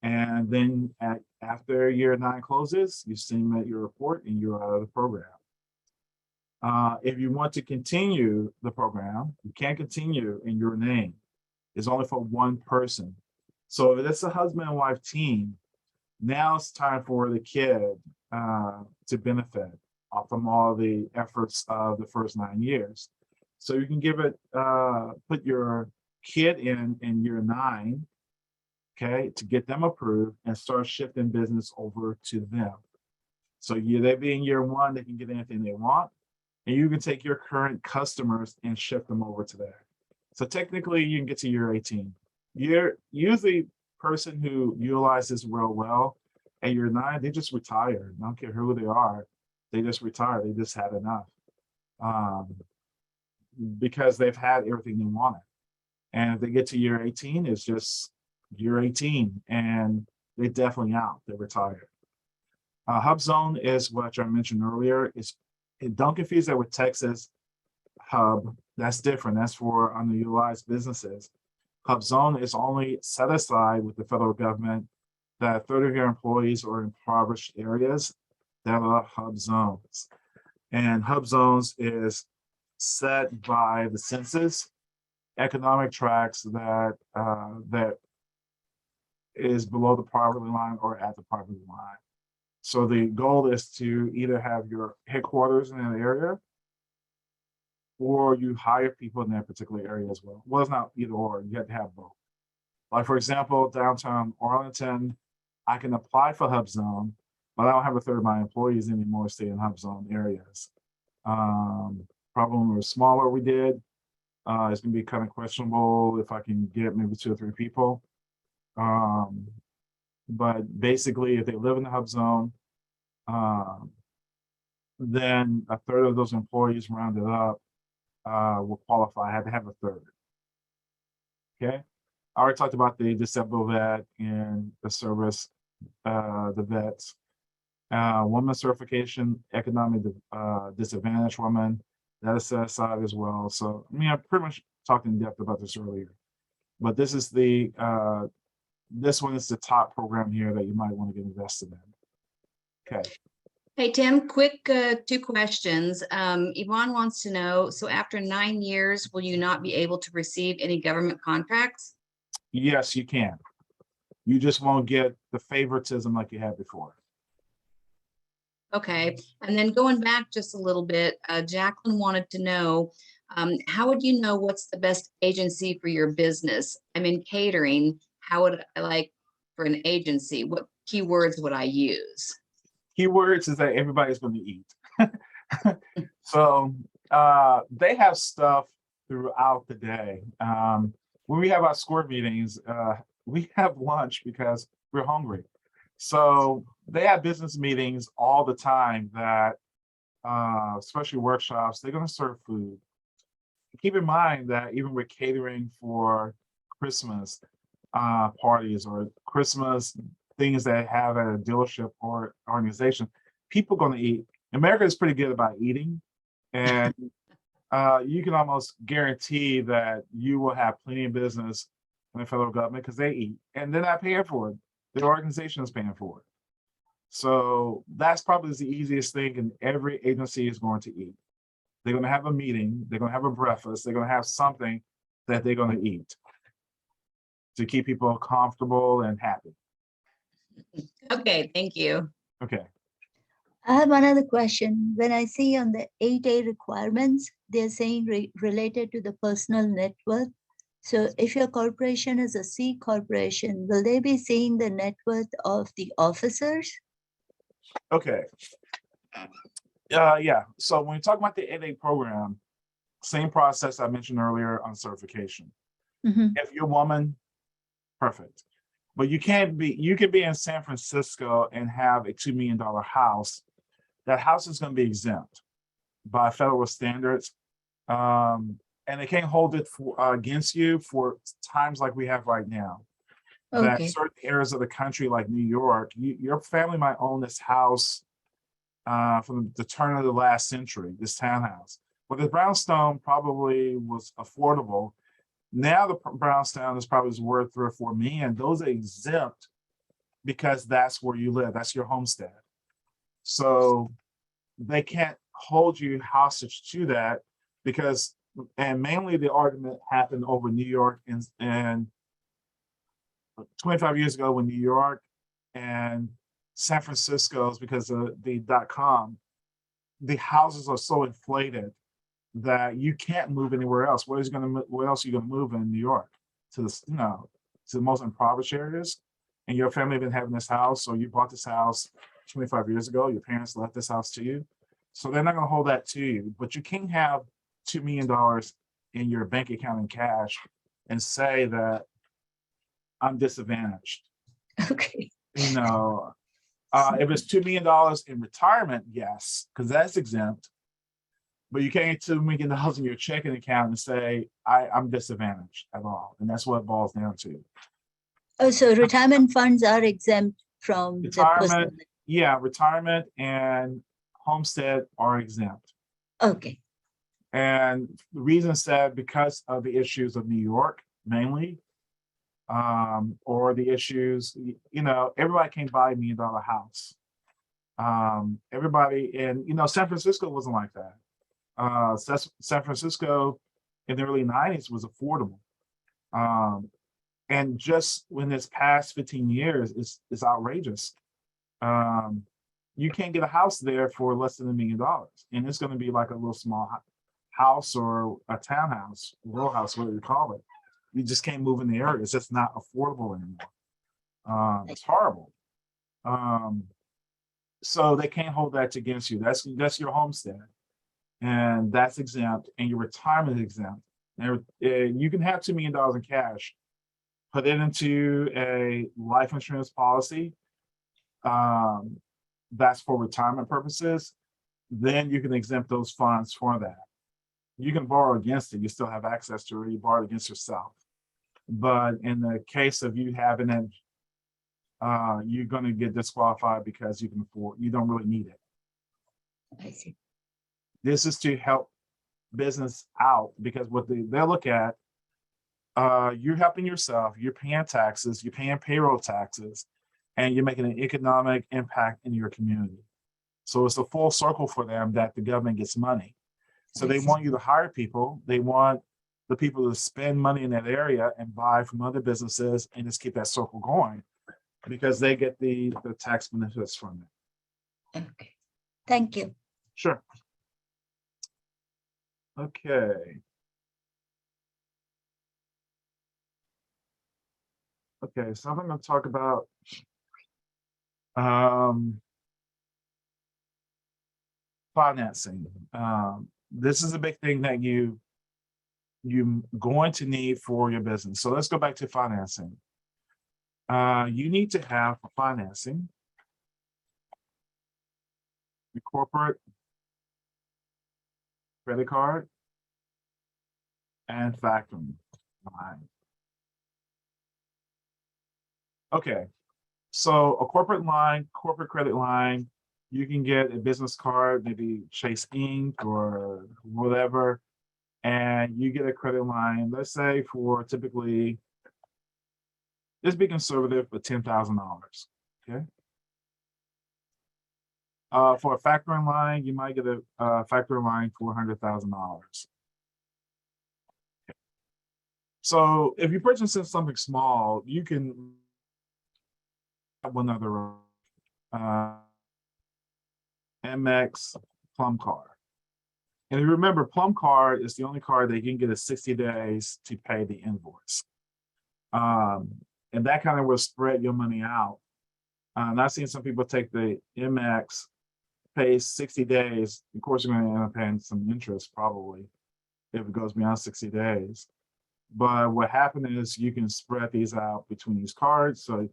And then after year 9 closes, you submit your report and you're out of the program. If you want to continue the program, you can't continue in your name. It's only for one person. So if it's a husband and wife team, now it's time for the kid to benefit from all the efforts of the first 9 years. So you can give it, put your kid in year 9, okay, to get them approved and start shifting business over to them. So they be in year 1, they can get anything they want, and you can take your current customers and shift them over to there. So technically you can get to year 18. You're usually person who utilizes real well at year 9, they just retire. I don't care who they are, they just retire. They just had enough because they've had everything they wanted. And if they get to year 18, it's just year 18, and they definitely out. They're retired. Hub Zone is what I mentioned earlier. Don't confuse that with Texas Hub. That's different. That's for underutilized businesses. Hub Zone is only set aside with the federal government that 30 of your employees are in impoverished areas that are hub zones. And hub zones is set by the census, economic tracts that is below the poverty line or at the poverty line. So the goal is to either have your headquarters in an area, or you hire people in that particular area as well. Well, it's not either or, you have to have both. Like for example, downtown Arlington, I can apply for Hub Zone, but I don't have a third of my employees anymore stay in Hub Zone areas. Probably when we were smaller, we did. It's gonna be kind of questionable if I can get maybe 2 or 3 people. But basically, if they live in the Hub Zone, then a third of those employees rounded up will qualify. I had to have a third. Okay. I already talked about the disabled vet and the service, the vets. Woman certification, economic disadvantaged woman, that is set aside as well. So, I mean, I pretty much talked in depth about this earlier, but this is the, this one is the top program here that you might want to get invested in. Okay. Hey, Tim, quick 2 questions. Yvonne wants to know, so after 9 years, will you not be able to receive any government contracts? Yes, you can. You just won't get the favoritism like you had before. Okay, and then going back just a little bit, Jacqueline wanted to know, how would you know what's the best agency for your business? I'm in catering. How would I like for an agency? What keywords would I use? Keywords is that everybody's going to eat. So they have stuff throughout the day. When we have our score meetings, we have lunch because we're hungry. So they have business meetings all the time that, especially workshops, they're going to serve food. Keep in mind that even with catering for Christmas parties or Christmas things that have at a dealership or organization, people are going to eat. America is pretty good about eating, and you can almost guarantee that you will have plenty of business in the federal government because they eat, and they're not paying for it. The organization is paying for it. So that's probably the easiest thing, and every agency is going to eat. They're going to have a meeting, they're going to have a breakfast, they're going to have something that they're going to eat to keep people comfortable and happy. Okay, thank you. Okay. I have another question. When I see on the 8A requirements, they're saying related to the personal net worth. So if your corporation is a C corporation, will they be seeing the net worth of the officers? Okay. Yeah. So when you talk about the 8A program, same process I mentioned earlier on certification. Mhm. If you're a woman, perfect. But you can be in San Francisco and have a $2 million house. That house is going to be exempt by federal standards. And they can't hold it against you for times like we have right now. That Okay. certain areas of the country, like New York, your family might own this house from the turn of the last century, this townhouse. But the brownstone probably was affordable. Now the brownstone is probably worth 3 or 4 million. Those are exempt because that's where you live. That's your homestead. So they can't hold you hostage to that because, and mainly the argument happened over New York and 25 years ago when New York and San Francisco's, because of the .com, the houses are so inflated that you can't move anywhere else. Where else are you gonna move in New York? To the, to the most impoverished areas? And your family been having this house, so you bought this house 25 years ago, your parents left this house to you. So they're not gonna hold that to you, but you can't have $2 million in your bank account in cash and say that I'm disadvantaged. Okay. If it's $2 million in retirement, yes, because that's exempt. But you can't get $2 million in your checking account and say, I'm disadvantaged at all. And that's what it boils down to. Oh, so retirement funds are exempt from the personal. Retirement, yeah, retirement and homestead are exempt. Okay. And the reason said because of the issues of New York, mainly, or the issues, everybody can't buy $1 million house. Everybody in, San Francisco wasn't like that. San Francisco in the early 90s was affordable. And just when this past 15 years, it's outrageous. You can't get a house there for less than $1 million. And it's going to be like a little small house or a townhouse, row house, whatever you call it. You just can't move in the area. It's just not affordable anymore. It's horrible. So they can't hold that against you. That's your homestead. And that's exempt, and your retirement is exempt. And you can have $2 million in cash, put it into a life insurance policy. That's for retirement purposes. Then you can exempt those funds for that. You can borrow against it. You still have access to it. You borrow against yourself. But in the case of you having it, you're going to get disqualified because you don't really need it. I see. This is to help business out because what they look at, you're helping yourself, you're paying taxes, you're paying payroll taxes, and you're making an economic impact in your community. So it's a full circle for them that the government gets money. So they want you to hire people. They want the people to spend money in that area and buy from other businesses and just keep that circle going because they get the tax benefits from it. Okay. Thank you. Sure. Okay. Okay, so I'm going to talk about financing. This is a big thing that you're going to need for your business. So let's go back to financing. You need to have financing, your corporate credit card, and factoring line. Okay, so a corporate credit line, you can get a business card, maybe Chase Inc. or whatever, and you get a credit line, let's say for typically, let's be conservative, for $10,000, okay? For a factoring line, you might get a factoring line for $100,000. Okay. So if you're purchasing something small, you can have one other MX Plum Card. And remember, Plum Card is the only card that you can get 60 days to pay the invoice. And that kind of will spread your money out. And I've seen some people take the MX, pay 60 days. Of course, you're going to end up paying some interest probably if it goes beyond 60 days. But what happened is you can spread these out between these cards. So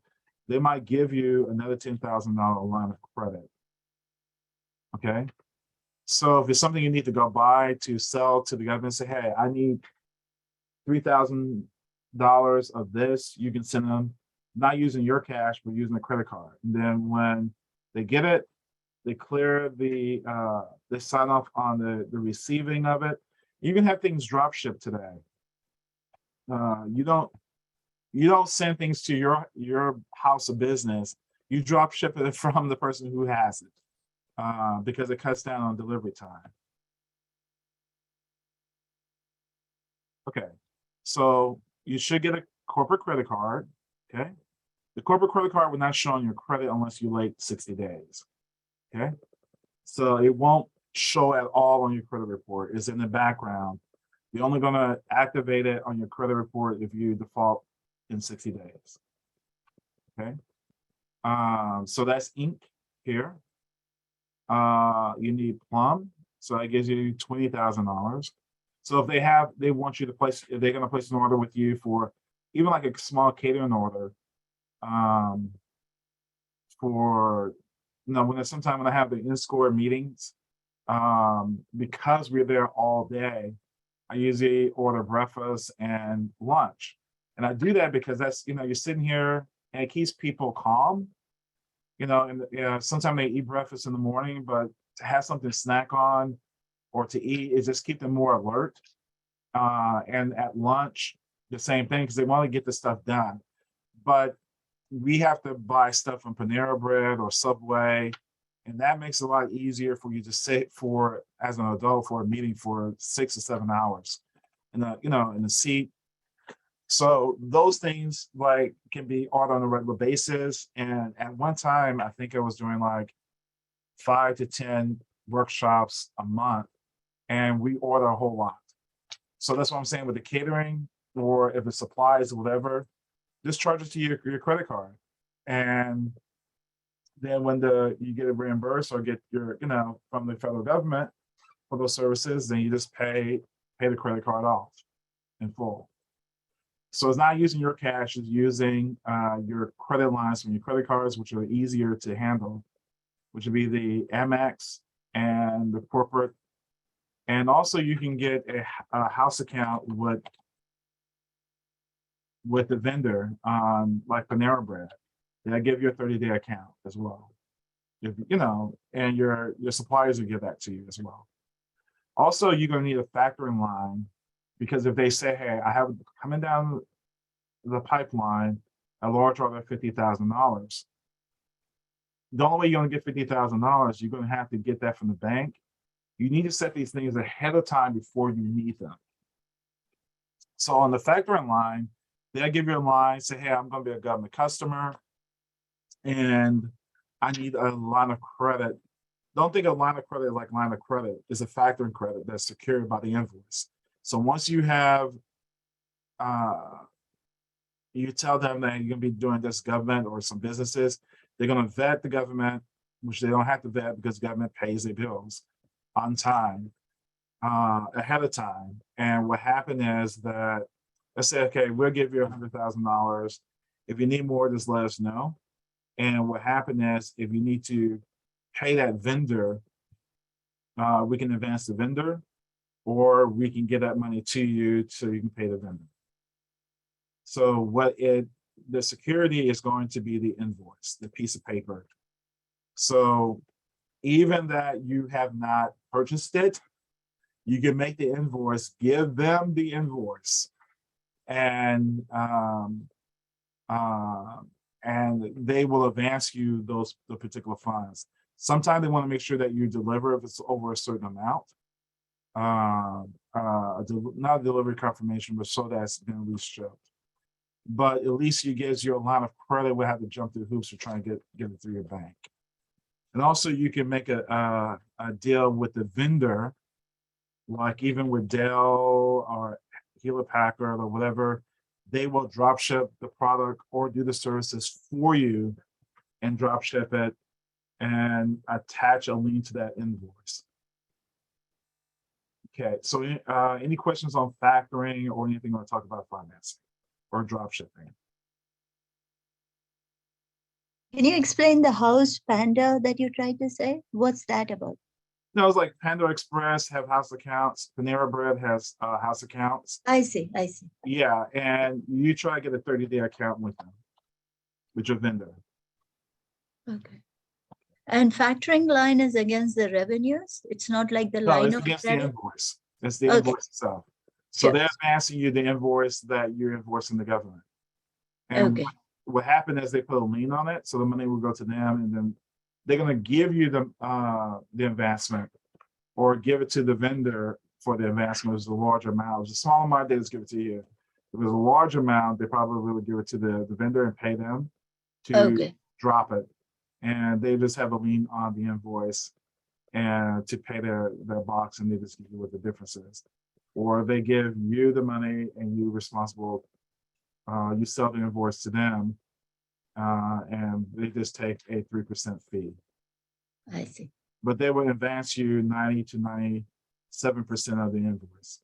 they might give you another $10,000 line of credit. Okay. So if it's something you need to go buy to sell to the government, say, hey, I need $3,000 of this, you can send them, not using your cash, but using a credit card. And then when they get it, They clear they sign off on the receiving of it. You can have things drop shipped today. You don't send things to your house of business. You drop ship it from the person who has it, because it cuts down on delivery time. Okay, so you should get a corporate credit card. Okay, the corporate credit card will not show on your credit unless you're late 60 days. Okay, so it won't show at all on your credit report. It's in the background. You're only going to activate it on your credit report if you default in 60 days. Okay, so that's Inc. here. You need Plum, so that gives you $20,000. So if they want you to place, if they're going to place an order with you for even like a small catering order, for when there's sometime when I have the in-store meetings, because we're there all day, I usually order breakfast and lunch, and I do that because that's you're sitting here and it keeps people calm. And sometimes they eat breakfast in the morning, but to have something to snack on or to eat is just keep them more alert. And at lunch, the same thing, because they want to get the stuff done. But we have to buy stuff from Panera Bread or Subway, and that makes it a lot easier for you to sit for, as an adult, for a meeting for 6 or 7 hours in the seat. So those things can be ordered on a regular basis. And at one time, I think I was doing like 5 to 10 workshops a month, and we order a whole lot. So that's what I'm saying with the catering, or if it's supplies or whatever, just charge it to your credit card. And then when you get it reimbursed or get your, from the federal government for those services, then you just pay the credit card off in full. So it's not using your cash, it's using your credit lines from your credit cards, which are easier to handle, which would be the Amex and the corporate. And also you can get a house account with the vendor, like Panera Bread. They'll give you a 30-day account as well. And your suppliers will give that to you as well. Also, you're going to need a factoring line, because if they say, hey, I have coming down the pipeline a large order of $50,000, the only way you're going to get $50,000, you're going to have to get that from the bank. You need to set these things ahead of time before you need them. So on the factoring line, they'll give you a line, say, hey, I'm going to be a government customer, and I need a line of credit. Don't think of line of credit like line of credit. It's a factoring credit that's secured by the invoice. So once you have, you tell them that you're going to be doing this government or some businesses, they're going to vet the government, which they don't have to vet because the government pays their bills on time, ahead of time. And what happened is that, let's say, okay, we'll give you $100,000. If you need more, just let us know. And what happened is, if you need to pay that vendor, we can advance the vendor, or we can get that money to you so you can pay the vendor. So the security is going to be the invoice, the piece of paper. So even that you have not purchased it, you can make the invoice, give them the invoice, and they will advance you the particular funds. Sometimes they want to make sure that you deliver if it's over a certain amount. Not a delivery confirmation, but so that's been at least shipped. But at least you get your line of credit will have to jump through hoops to try and get it through your bank. And also you can make a deal with the vendor, like even with Dell or Hewlett Packard or whatever, they will drop ship the product or do the services for you and drop ship it and attach a link to that invoice. Okay, so any questions on factoring or anything you want to talk about financing or drop shipping? Can you explain the house Panda that you tried to say? What's that about? No, it's like Panda Express have house accounts. Panera Bread has house accounts. I see. Yeah, and you try to get a 30-day account with them, with your vendor. Okay. And factoring line is against the revenues? It's not like the No, line it's of against the credit? invoice. It's the Okay. invoice itself. So Sure. they're advancing you the invoice that you're invoicing the government. And Okay. what happened is they put a lien on it, so the money will go to them, and then they're gonna give you the advancement or give it to the vendor for the advancement. It's a large amount. It was a small amount, they just give it to you. If it was a large amount, they probably would give it to the vendor and pay them to Okay. drop it. And they just have a lien on the invoice and to pay their box, and they just give you what the difference is. Or they give you the money and you responsible, you sell the invoice to them, and they just take a 3% fee. I see. But they will advance you 90 to 97% of the invoice.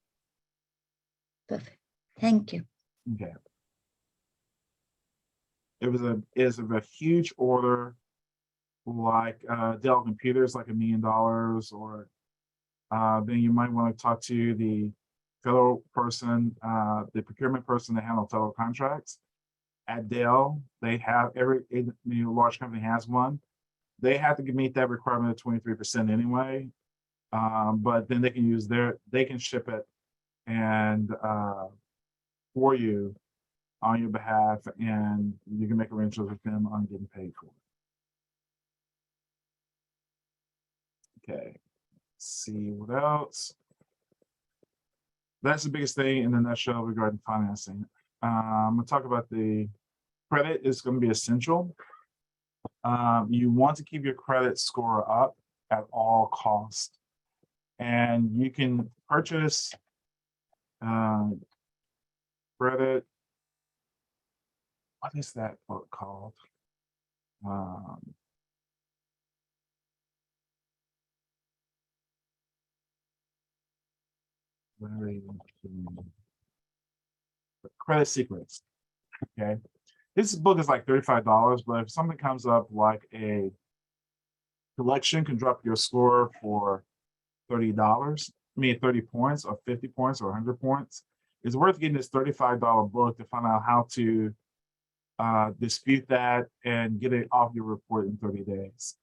Perfect. Thank you. Okay. It was a huge order, like Dell computers, like $1 million, or then you might want to talk to the federal person, the procurement person that handles federal contracts. At Dell, they have every large company has one. They have to meet that requirement of 23% anyway. But then they can ship it and for you on your behalf, and you can make arrangements with them on getting paid for it. Okay, let's see what else. That's the biggest thing in a nutshell regarding financing. I'm gonna talk about the credit is going to be essential. You want to keep your credit score up at all costs, and you can purchase credit. What is that book called? Credit Secrets. Okay, this book is like $35, but if something comes up like a collection can drop your score for $30, I mean 30 points or 50 points or 100 points, it's worth getting this $35 book to find out how to dispute that and get it off your report in 30 days.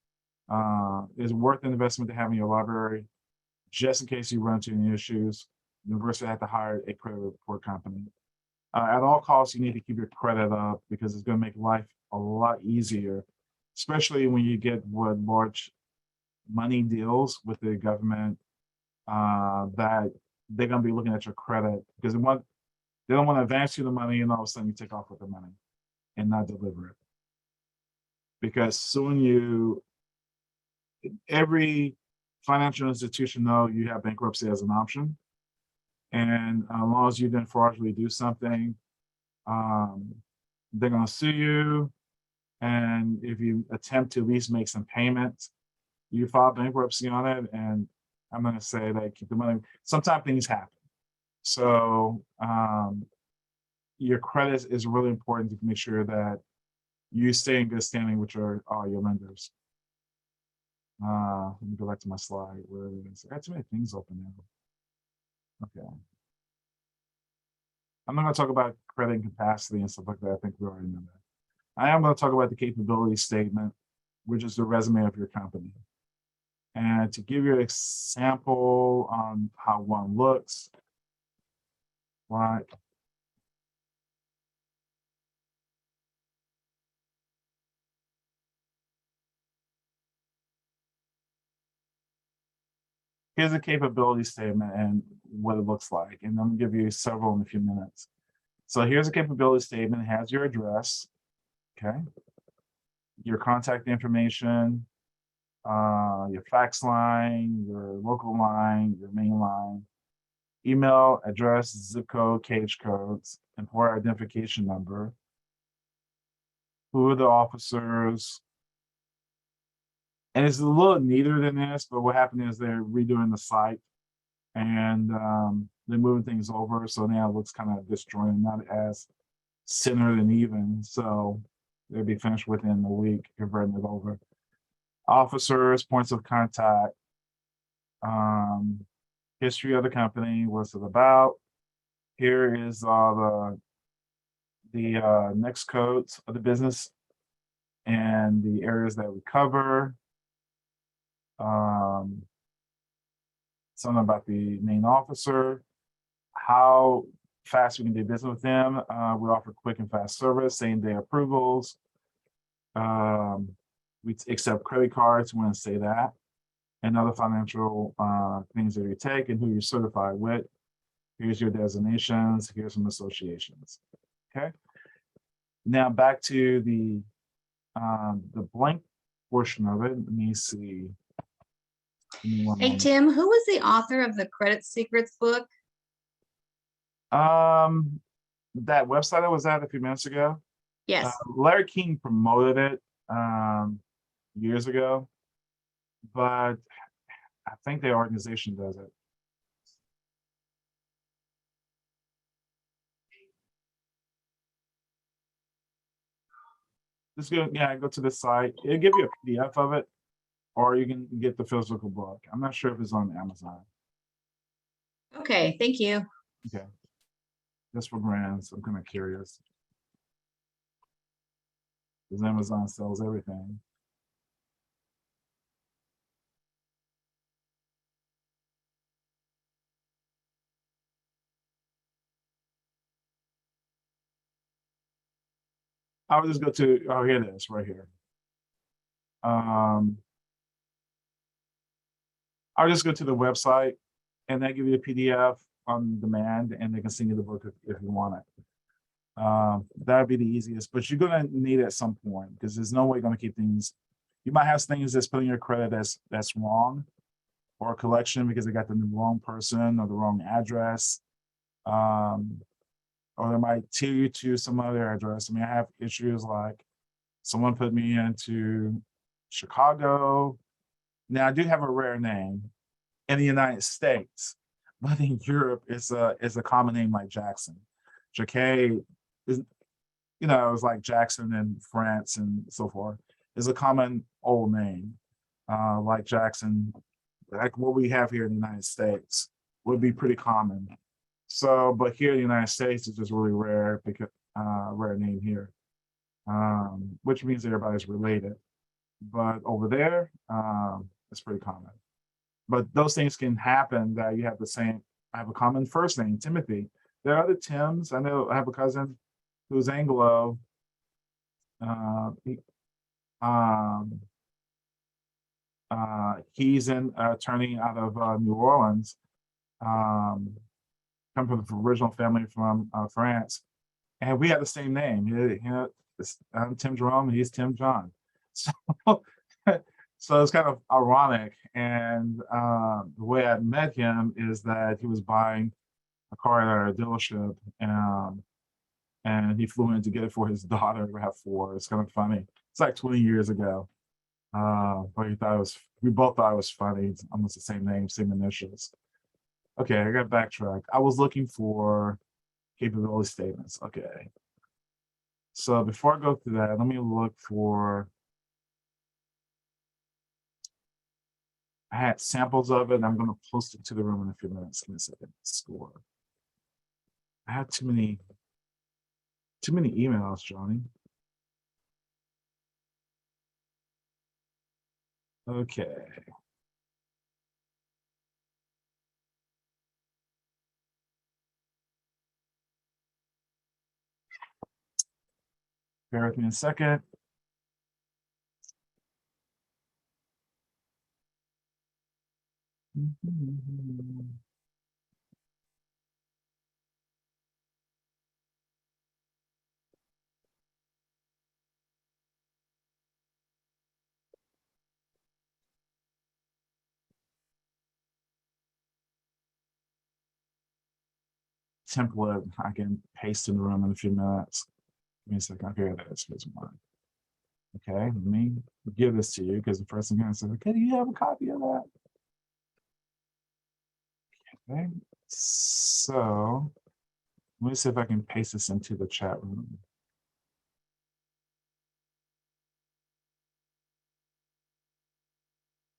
It's worth an investment to have in your library, just in case you run into any issues. The university have to hire a credit report company. At all costs, you need to keep your credit up because it's going to make life a lot easier, especially when you get what large money deals with the government, that they're going to be looking at your credit because they don't want to advance you the money and all of a sudden you take off with the money and not deliver it. Because soon every financial institution know you have bankruptcy as an option. And as long as you didn't fraudulently do something, they're going to sue you. And if you attempt to at least make some payments, you file bankruptcy on it. And I'm going to say that keep the money. Sometimes things happen. So your credit is really important to make sure that you stay in good standing with your lenders. Let me go back to my slide. Where it is. I got too many things open now. Okay. I'm not going to talk about credit and capacity and stuff like that. I think we already know that. I am going to talk about the capability statement, which is the resume of your company. And to give you an example on how one looks like, here's a capability statement and what it looks like. And I'm gonna give you several in a few minutes. So here's a capability statement. It has your address, okay? Your contact information, your fax line, your local line, your main line, email, address, zip code, cage codes, employer identification number, who are the officers. And it's a little neater than this, but what happened is they're redoing the site and they're moving things over. So now it looks kind of disjointed, not as centered and even. So they'll be finished within a week, converting it over. Officers, points of contact, history of the company, what's it about. Here is the next codes of the business and the areas that we cover. Something about the main officer, how fast we can do business with them. We offer quick and fast service, same day approvals. We accept credit cards, we want to say that, and other financial things that you take and who you're certified with. Here's your designations, here's some associations. Okay. Now back to the blank portion of it. Let me see. Give me one Hey, moment. Tim, who was the author of the Credit Secrets book? That website I was at a few minutes ago, Yes. Larry King promoted it years ago, but I think the organization does it. Just go, yeah, go to the site. It'll give you a PDF of it, or you can get the physical book. I'm not sure if it's on Amazon. Okay, thank you. Okay. Just for brands, I'm kind of curious. Because Amazon sells everything. I would just go to, oh, here it is, right here. I'll just go to the website and they give you a PDF on demand and they can send you the book if you want it. That'd be the easiest, but you're gonna need it at some point because there's no way you're gonna keep things. You might have things that's putting your credit that's wrong, or a collection because they got the wrong person or the wrong address. Or they might tier you to some other address. I mean, I have issues like someone put me into Chicago. Now I do have a rare name in the United States, but in Europe it's a common name like Jackson. Jacquet is, it's like Jackson in France and so forth. Is a common old name, like Jackson, like what we have here in the United States would be pretty common. So, but here in the United States, it's just really rare because rare name here, which means everybody's related. But over there, it's pretty common. But those things can happen that you have the same. I have a common first name, Timothy. There are other Tims. I know I have a cousin who's Anglo. He's an attorney out of New Orleans. Come from the original family from France, and we had the same name. I'm Tim Jerome, and he's Tim John. So, so it's kind of ironic. And the way I met him is that he was buying a car at our dealership, and he flew in to get it for his daughter, RAV4. It's kind of funny. It's like 20 years ago. But we both thought it was funny. It's almost the same name, same initials. Okay, I got backtrack. I was looking for capability statements. Okay. So before I go through that, let me look for, I had samples of it and I'm going to post it to the room in a few minutes. Give me a second. Score. I had too many emails, Johnny. Okay. Bear with me a second. Template I can paste in the room in a few minutes. Give me a second. Here it is. Here's one. Okay, let me give this to you because the first thing I said, okay, do you have a copy of that? Okay, so let me see if I can paste this into the chat room.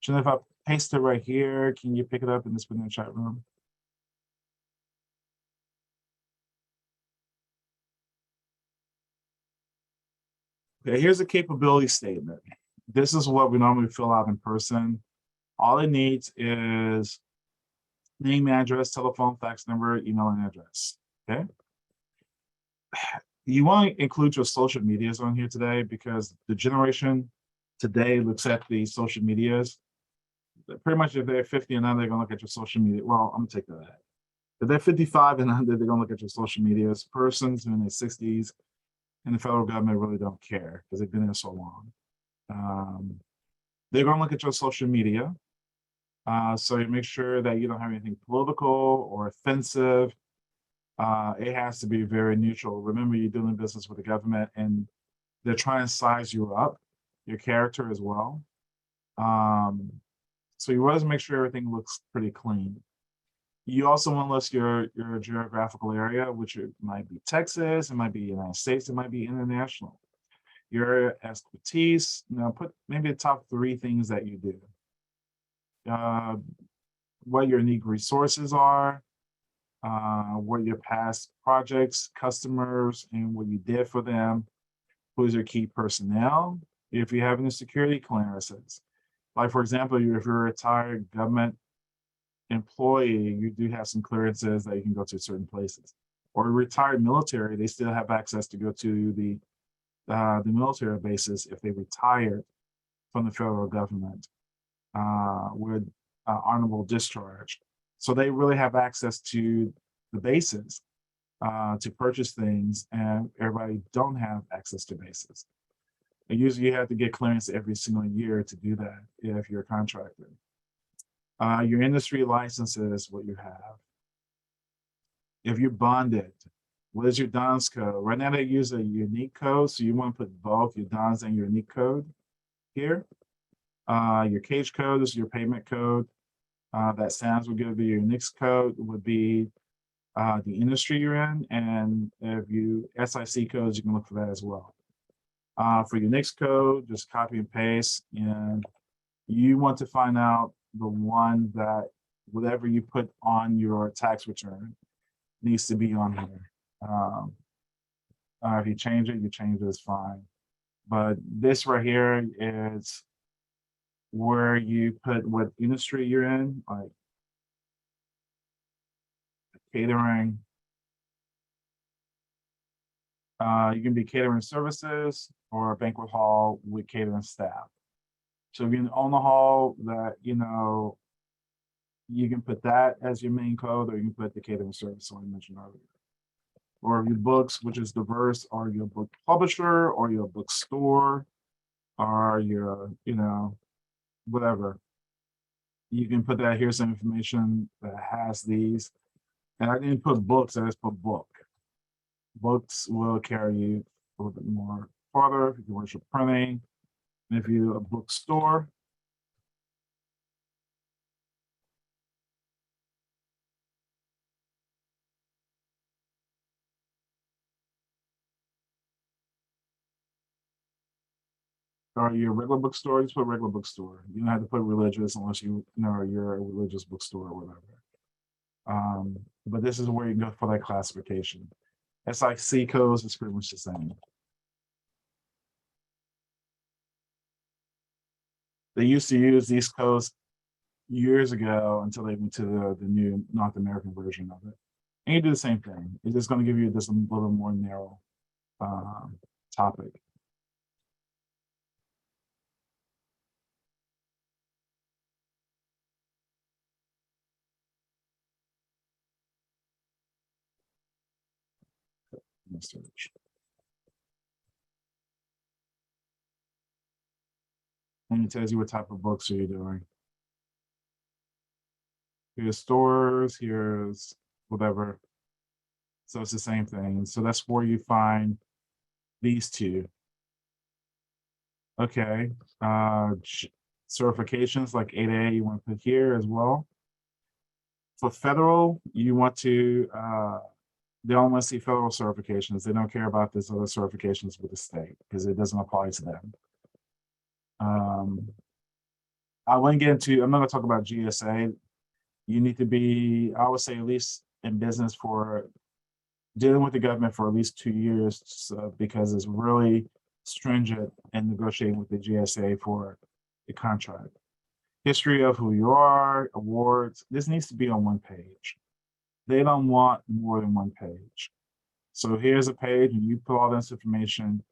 So if I paste it right here, can you pick it up and just put it in the chat room? Okay, here's a capability statement. This is what we normally fill out in person. All it needs is name, address, telephone, fax number, email, and address. Okay. You want to include your social medias on here today because the generation today looks at the social medias. Pretty much if they're 50 and under, they're gonna look at your social media. Well, I'm gonna take that. If they're 55 and under, they're gonna look at your social medias. Persons in their 60s and the federal government really don't care because they've been there so long. They're gonna look at your social media. So you make sure that you don't have anything political or offensive. It has to be very neutral. Remember, you're doing business with the government and they're trying to size you up, your character as well. So you want to make sure everything looks pretty clean. You also want to list your geographical area, which it might be Texas, it might be United States, it might be international. Your expertise, put maybe the top 3 things that you do. What your unique resources are, what your past projects, customers, and what you did for them. Who's your key personnel? If you have any security clearances. Like, for example, if you're a retired government employee, you do have some clearances that you can go to certain places. Or retired military, they still have access to go to the military bases if they retired from the federal government with honorable discharge. So they really have access to the bases to purchase things, and everybody don't have access to bases. And usually you have to get clearance every single year to do that if you're a contractor. Your industry licenses, what you have. If you're bonded, what is your DONS code? Right now they use a unique code, so you want to put both your DONS and your unique code here. Your cage code is your payment code. That SAMS would give you your NICS code, would be the industry you're in, and if you SIC codes, you can look for that as well. For your NICS code, just copy and paste, and you want to find out the one that whatever you put on your tax return needs to be on here. If you change it, it's fine. But this right here is where you put what industry you're in, like catering. You can be catering services or a banquet hall with catering staff. So if you own a hall that, you can put that as your main code, or you can put the catering service I mentioned earlier. Or your books, which is diverse, or your book publisher, or your bookstore, or your, whatever. You can put that. Here's some information that has these. And I didn't put books, I just put book. Books will carry you a little bit more farther if you commercial printing. And if you're a bookstore, or your regular bookstore, just put regular bookstore. You don't have to put religious unless you're a religious bookstore or whatever. But this is where you go for that classification. SIC codes is pretty much the same. They used to use these codes years ago until they went to the new North American version of it. And you do the same thing. It's just going to give you this a little more narrow topic. Search. And it tells you what type of books are you doing. Here's stores, here's whatever. So it's the same thing. So that's where you find these two. Okay. Certifications like 8A you want to put here as well. For federal, you want to they only want to see federal certifications. They don't care about this other certifications with the state because it doesn't apply to them. I wouldn't get into, I'm not going to talk about GSA. You need to be, I would say, at least in business for dealing with the government for at least 2 years, because it's really stringent in negotiating with the GSA for the contract. history of who you are, awards. This needs to be on one page. They don't want more than one page. So here's a page and you put all this information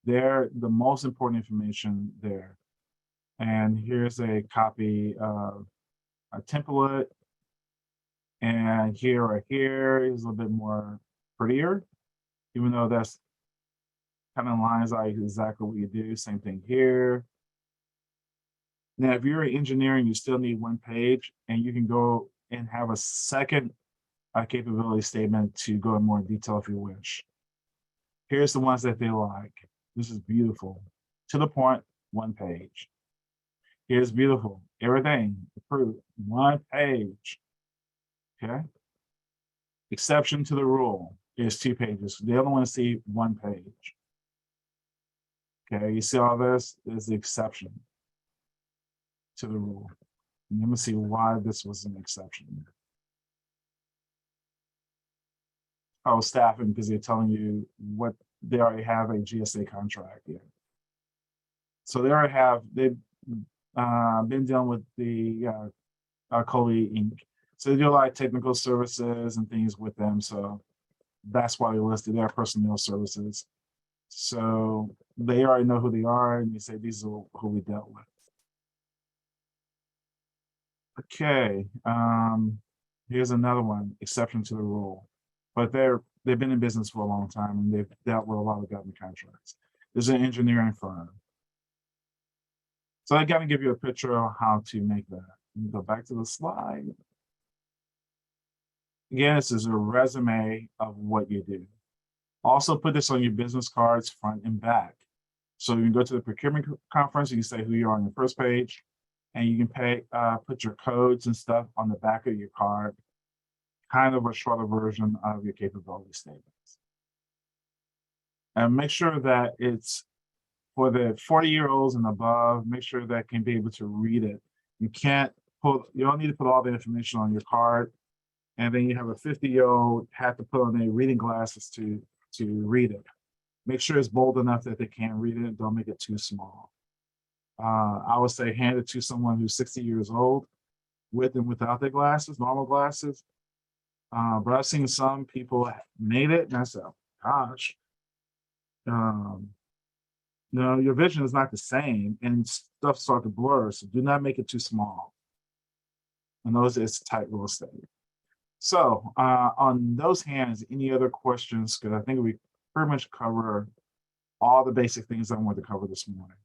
there, the most important information there. And here's a copy of a template. And here or here is a little bit more prettier, even though that's kind of lines out exactly what you do. Same thing here. Now, if you're engineering, you still need one page, and you can go and have a second capability statement to go in more detail if you wish. Here's the ones that they like. This is beautiful. To the point, one page. Here's beautiful. Everything approved, one page. Okay. Exception to the rule is 2 pages. They only want to see one page. Okay, you see all this is the exception to the rule. And let me see why this was an exception. Oh, staffing, because they're telling you what they already have a GSA contract here. So they already have, they've been dealing with the Coley Inc. So they do a lot of technical services and things with them. So that's why they listed their personnel services. So they already know who they are, and you say these are who we dealt with. Okay, here's another one, exception to the rule. But they've been in business for a long time, and they've dealt with a lot of government contracts. There's an engineering firm. So I got to give you a picture of how to make that. Let me go back to the slide. Again, this is a resume of what you do. Also put this on your business cards, front and back. So you can go to the procurement conference, you can say who you are on your first page, and you can put your codes and stuff on the back of your card, kind of a shorter version of your capability statements. And make sure that it's for the 40-year-olds and above, make sure that can be able to read it. You don't need to put all the information on your card. And then you have a 50-year-old have to put on their reading glasses to read it. Make sure it's bold enough that they can't read it. Don't make it too small. I would say hand it to someone who's 60 years old with and without their glasses, normal glasses. But I've seen some people made it and I said, oh, gosh. No, your vision is not the same and stuff starts to blur. So do not make it too small. And those it's tight real estate. So on those hands, any other questions? Because I think we pretty much cover all the basic things I wanted to cover this morning.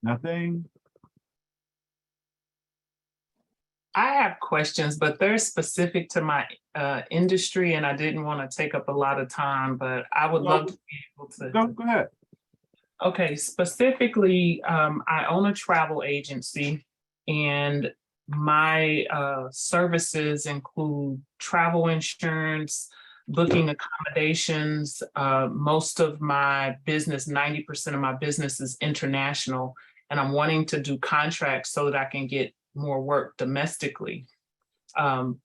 Nothing? I have questions, but they're specific to my industry, and I didn't want to take up a lot of time, but I would love to be able to. Go ahead. Okay, specifically, I own a travel agency, and my services include travel insurance, booking accommodations. Most of my business, 90% of my business is international, and I'm wanting to do contracts so that I can get more work domestically.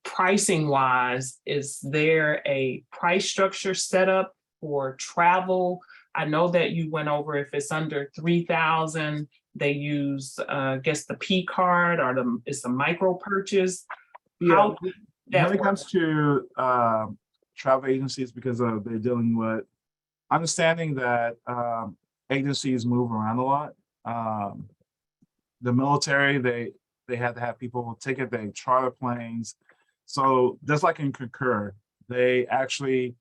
Pricing wise, is there a price structure set up for travel? I know that you went over if it's under 3,000, they use, I guess the P card or it's a micro purchase. Yeah, when it comes to travel agencies, because they're dealing with understanding that agencies move around a lot. The military, they had to have people ticket, they charter planes. So just like in Concur, they actually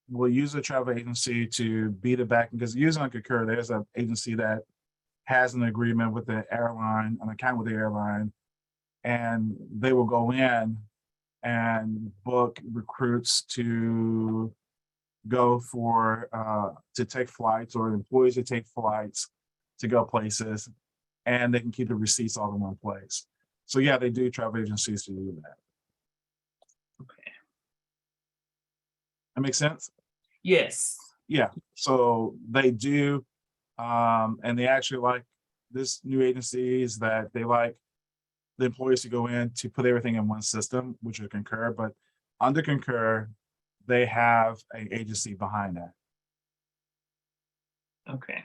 will use a travel agency to be the back, because using on Concur, there's an agency that has an agreement with the airline, an account with the airline, and they will go in and book recruits to go for, to take flights, or employees to take flights to go places, and they can keep the receipts all in one place. So yeah, they do travel agencies to do that. That makes sense? Yes. Yeah, so they do, and they actually like this new agencies that they like the employees to go in to put everything in one system, which is Concur, but under Concur, they have an agency behind that. Okay.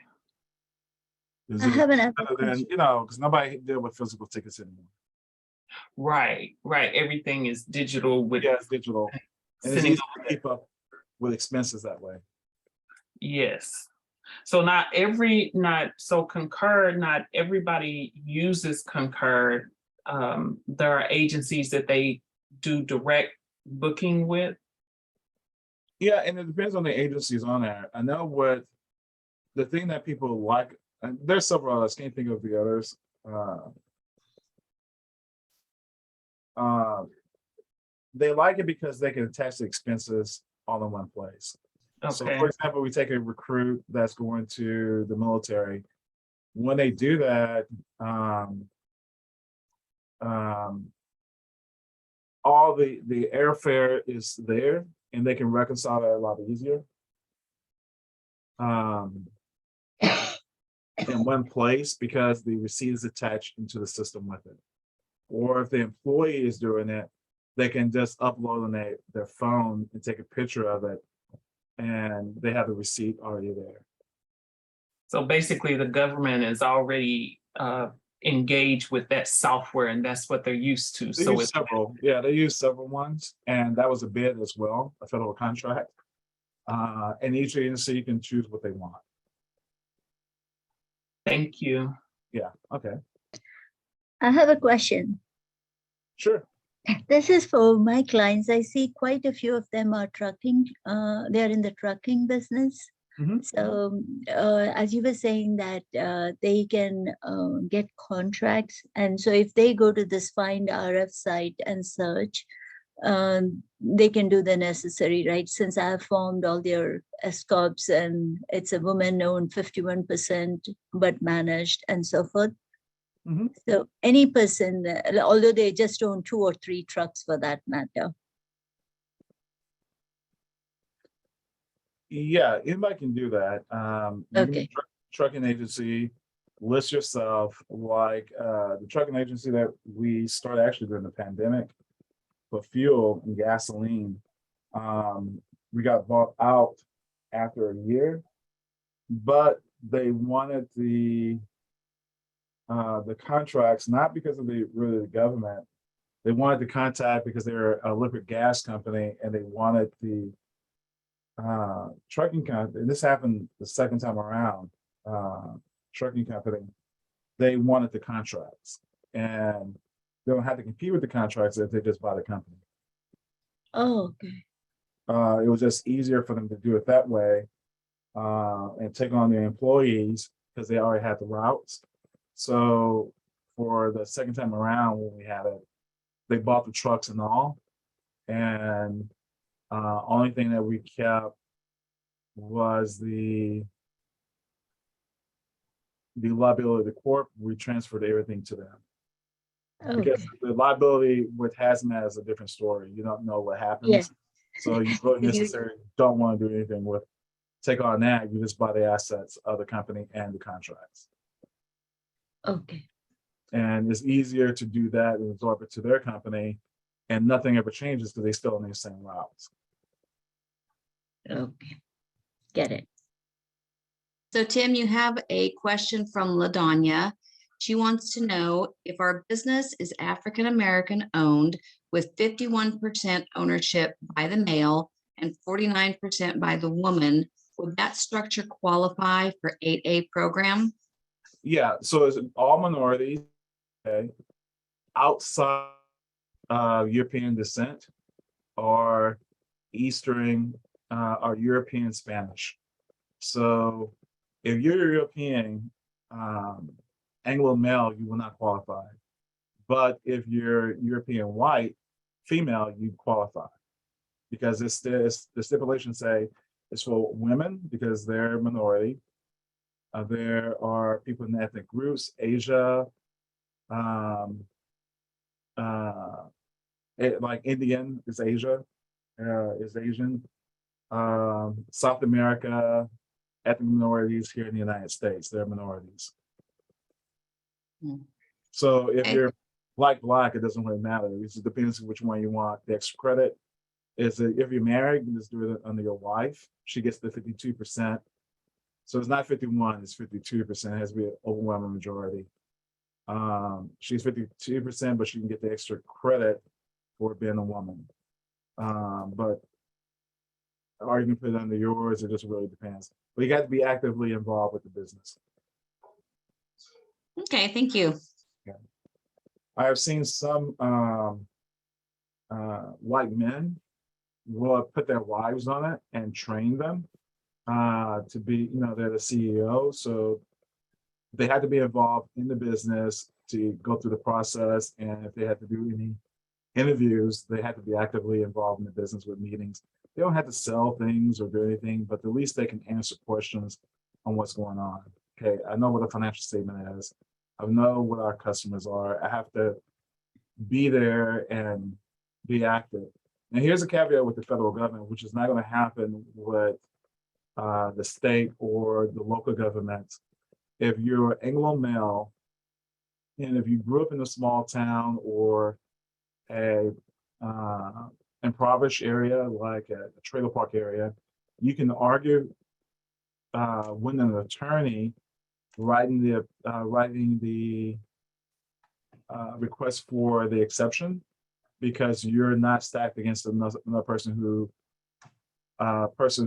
Is I it have another better than, question. you know, because nobody deal with physical tickets anymore. Right. Right. Everything is digital with Yeah, it's digital. And it's sending. easy to keep up with expenses that way. Yes. So Concur, not everybody uses Concur. There are agencies that they do direct booking with. Yeah, and it depends on the agencies on there. I know what the thing that people like, and there's several others, can't think of the others. They like it because they can attach the expenses all in one place. So Okay. for example, we take a recruit that's going to the military. When they do that, all the airfare is there and they can reconcile that a lot easier. In one place because the receipt is attached into the system with it. Or if the employee is doing it, they can just upload on their phone and take a picture of it and they have the receipt already there. So basically the government is already engaged with that software and that's what they're used to. They So use it's several, yeah, they use several ones, and that was a bid as well, a federal contract. And each agency can choose what they want. thank you. Yeah, okay, I have a question. sure. This is for my clients. I see quite a few of them are trucking. They're in the trucking business. Mhm. So as you were saying that they can get contracts. And so if they go to this Find RF site and search, they can do the necessary, right? Since I have formed all their S-corps and it's a woman-owned 51%, but managed and so forth. Mhm. So any person, although they just own 2 or 3 trucks for that matter. Yeah, anybody can do that. You can Okay. trucking agency, list yourself, like the trucking agency that we started actually during the pandemic for fuel and gasoline. We got bought out after a year, but they wanted the contracts not because of the government. They wanted the contact because they're a liquid gas company and they wanted the trucking company. This happened the second time around. Trucking company, they wanted the contracts and they don't have to compete with the contracts if they just buy the company. Oh, okay. It was just easier for them to do it that way and take on their employees because they already had the routes. So for the second time around when we had it, they bought the trucks and all. And only thing that we kept was the liability of the corp. We transferred everything to them. Because Okay. the liability with hazmat is a different story. You don't know what happens. Yeah. So you really You- necessarily don't want to do anything with take on that. You just buy the assets of the company and the contracts. Okay. And it's easier to do that and absorb it to their company and nothing ever changes because they still on the same routes. Okay. Get it. So Tim, you have a question from LaDonya. She wants to know if our business is African-American owned with 51% ownership by the male and 49% by the woman, would that structure qualify for 8A program? Yeah, so it's all minorities, okay, outside European descent or Eastern or European Spanish. So if you're European, Anglo male, you will not qualify. But if you're European white, female, you qualify. Because the stipulations say it's for women because they're a minority. There are people in ethnic groups, Asia, like Indian is Asia, is Asian. South America, ethnic minorities here in the United States, they're minorities. Hmm. So if Okay. you're black, it doesn't really matter. It just depends which one you want. The extra credit is that if you're married, you just do it under your wife. She gets the 52%. So it's not 51, it's 52%. It has to be an overwhelming majority. She's 52%, but she can get the extra credit for being a woman. But or you can put it under yours, it just really depends. But you got to be actively involved with the business. Okay, thank you. I have seen some white men will put their wives on it and train them to be, they're the CEO. So they had to be involved in the business to go through the process. And if they had to do any interviews, they had to be actively involved in the business with meetings. They don't have to sell things or do anything, but at least they can answer questions on what's going on. Okay, I know what a financial statement is. I know what our customers are. I have to be there and be active. And here's a caveat with the federal government, which is not going to happen with the state or the local governments. If you're Anglo male, and if you grew up in a small town or a impoverished area like a trailer park area, you can argue when an attorney writing the request for the exception, because you're not stacked against another person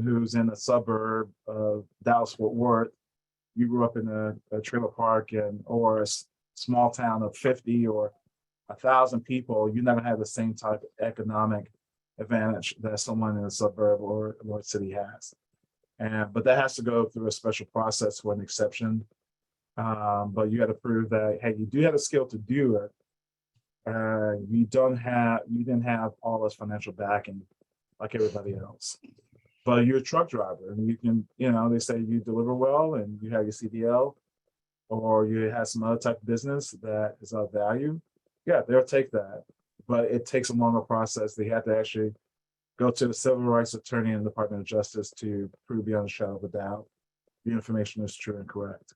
who's in a suburb of Dallas-Fort Worth. You grew up in a trailer park or a small town of 50 or 1,000 people. You're not gonna have the same type of economic advantage that someone in a suburb or a city has. But that has to go through a special process for an exception. But you got to prove that, hey, you do have a skill to do it. You didn't have all this financial backing like everybody else. But you're a truck driver and you can, they say you deliver well and you have your CDL or you have some other type of business that is of value. Yeah, they'll take that. But it takes a longer process. They have to actually go to the civil rights attorney in the Department of Justice to prove beyond a shadow of a doubt the information is true and correct.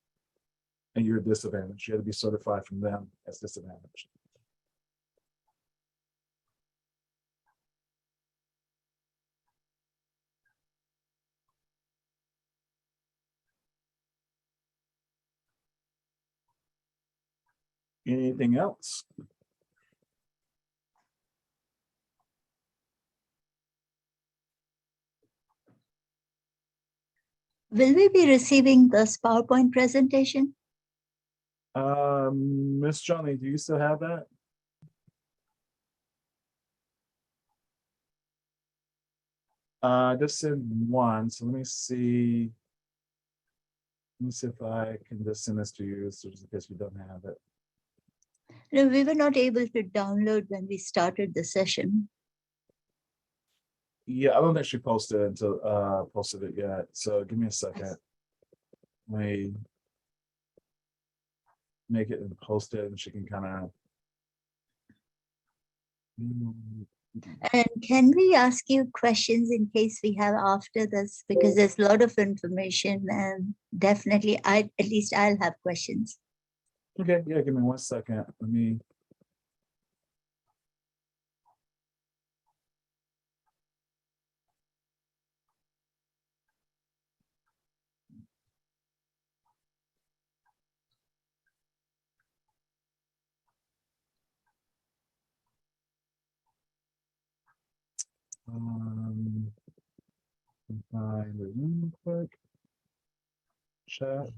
And you're disadvantaged. You have to be certified from them as disadvantaged. Anything else? Will we be receiving this PowerPoint presentation? Miss Johnny, do you still have that? Just send one. So let me see. Let me see if I can just send this to you, so just in case you don't have it. No, we were not able to download when we started the session. Yeah, I don't think she posted it yet. So give me a second. Let me make it and post it, and she can kind of. And can we ask you questions in case we have after this? Because there's a lot of information and definitely at least I'll have questions. Okay, yeah, give me 1 second. Let me. Find it real quick. Chat.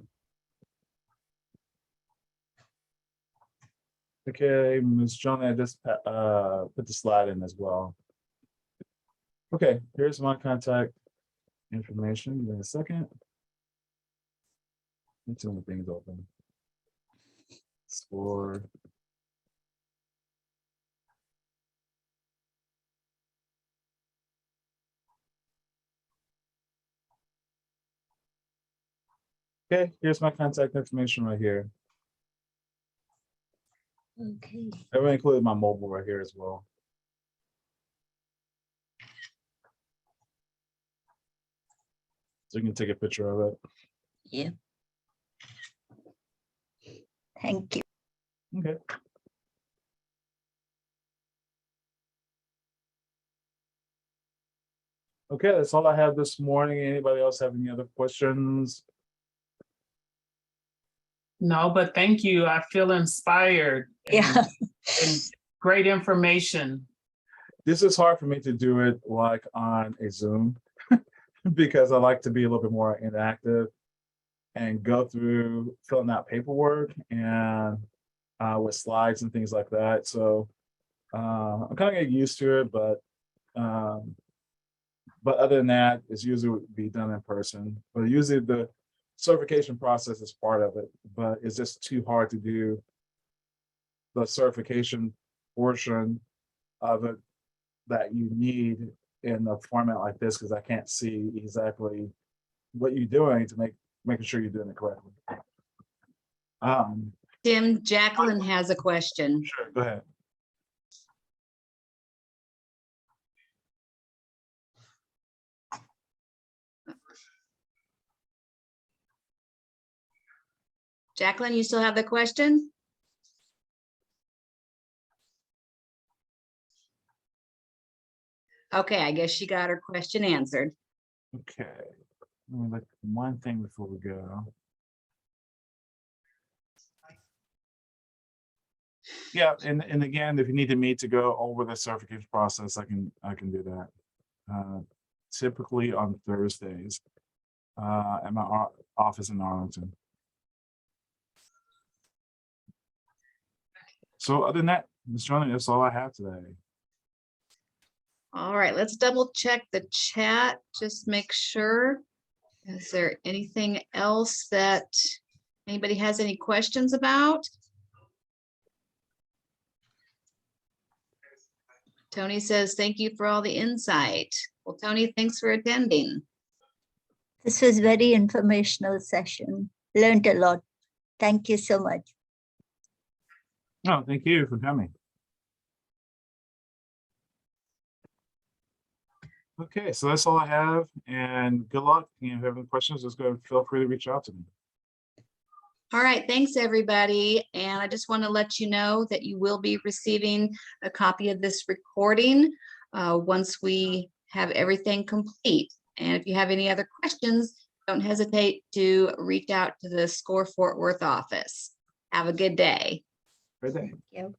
Okay, Ms. Johnny, I just put the slide in as well. Okay, here's my contact information. Give me a second. Let's see when the thing's open. Score. Okay, here's my contact information right here. Okay. I will include my mobile right here as well. So you can take a picture of it. Yeah. Thank you. Okay. Okay, that's all I have this morning. Anybody else have any other questions? No, but thank you. I feel inspired. Yeah. And great information. This is hard for me to do it like on a Zoom because I like to be a little bit more interactive and go through filling out paperwork and with slides and things like that. So I'm kind of getting used to it, but other than that, it's usually would be done in person. But usually the certification process is part of it, but it's just too hard to do the certification portion of it that you need in a format like this because I can't see exactly what you're doing to making sure you're doing it correctly. Tim, Jacqueline has a question. Sure, go ahead. Jacqueline, you still have the question? Okay, I guess she got her question answered. Okay. Let me look at one thing before we go. Yeah, and again, if you need me to go over the certification process, I can do that. Typically on Thursdays at my office in Arlington. So other than that, Ms. Johnny, that's all I have today. All right, let's double check the chat, just make sure. Is there anything else that anybody has any questions about? Tony says, thank you for all the insight. Well, Tony, thanks for attending. This was very informational session. Learned a lot. Thank you so much. No, thank you for coming. Okay, so that's all I have, and good luck. If you have any questions, just go feel free to reach out to me. All right, thanks, everybody. And I just want to let you know that you will be receiving a copy of this recording once we have everything complete. And if you have any other questions, don't hesitate to reach out to the SCORE Fort Worth office. Have a good day. Great day. Thank you.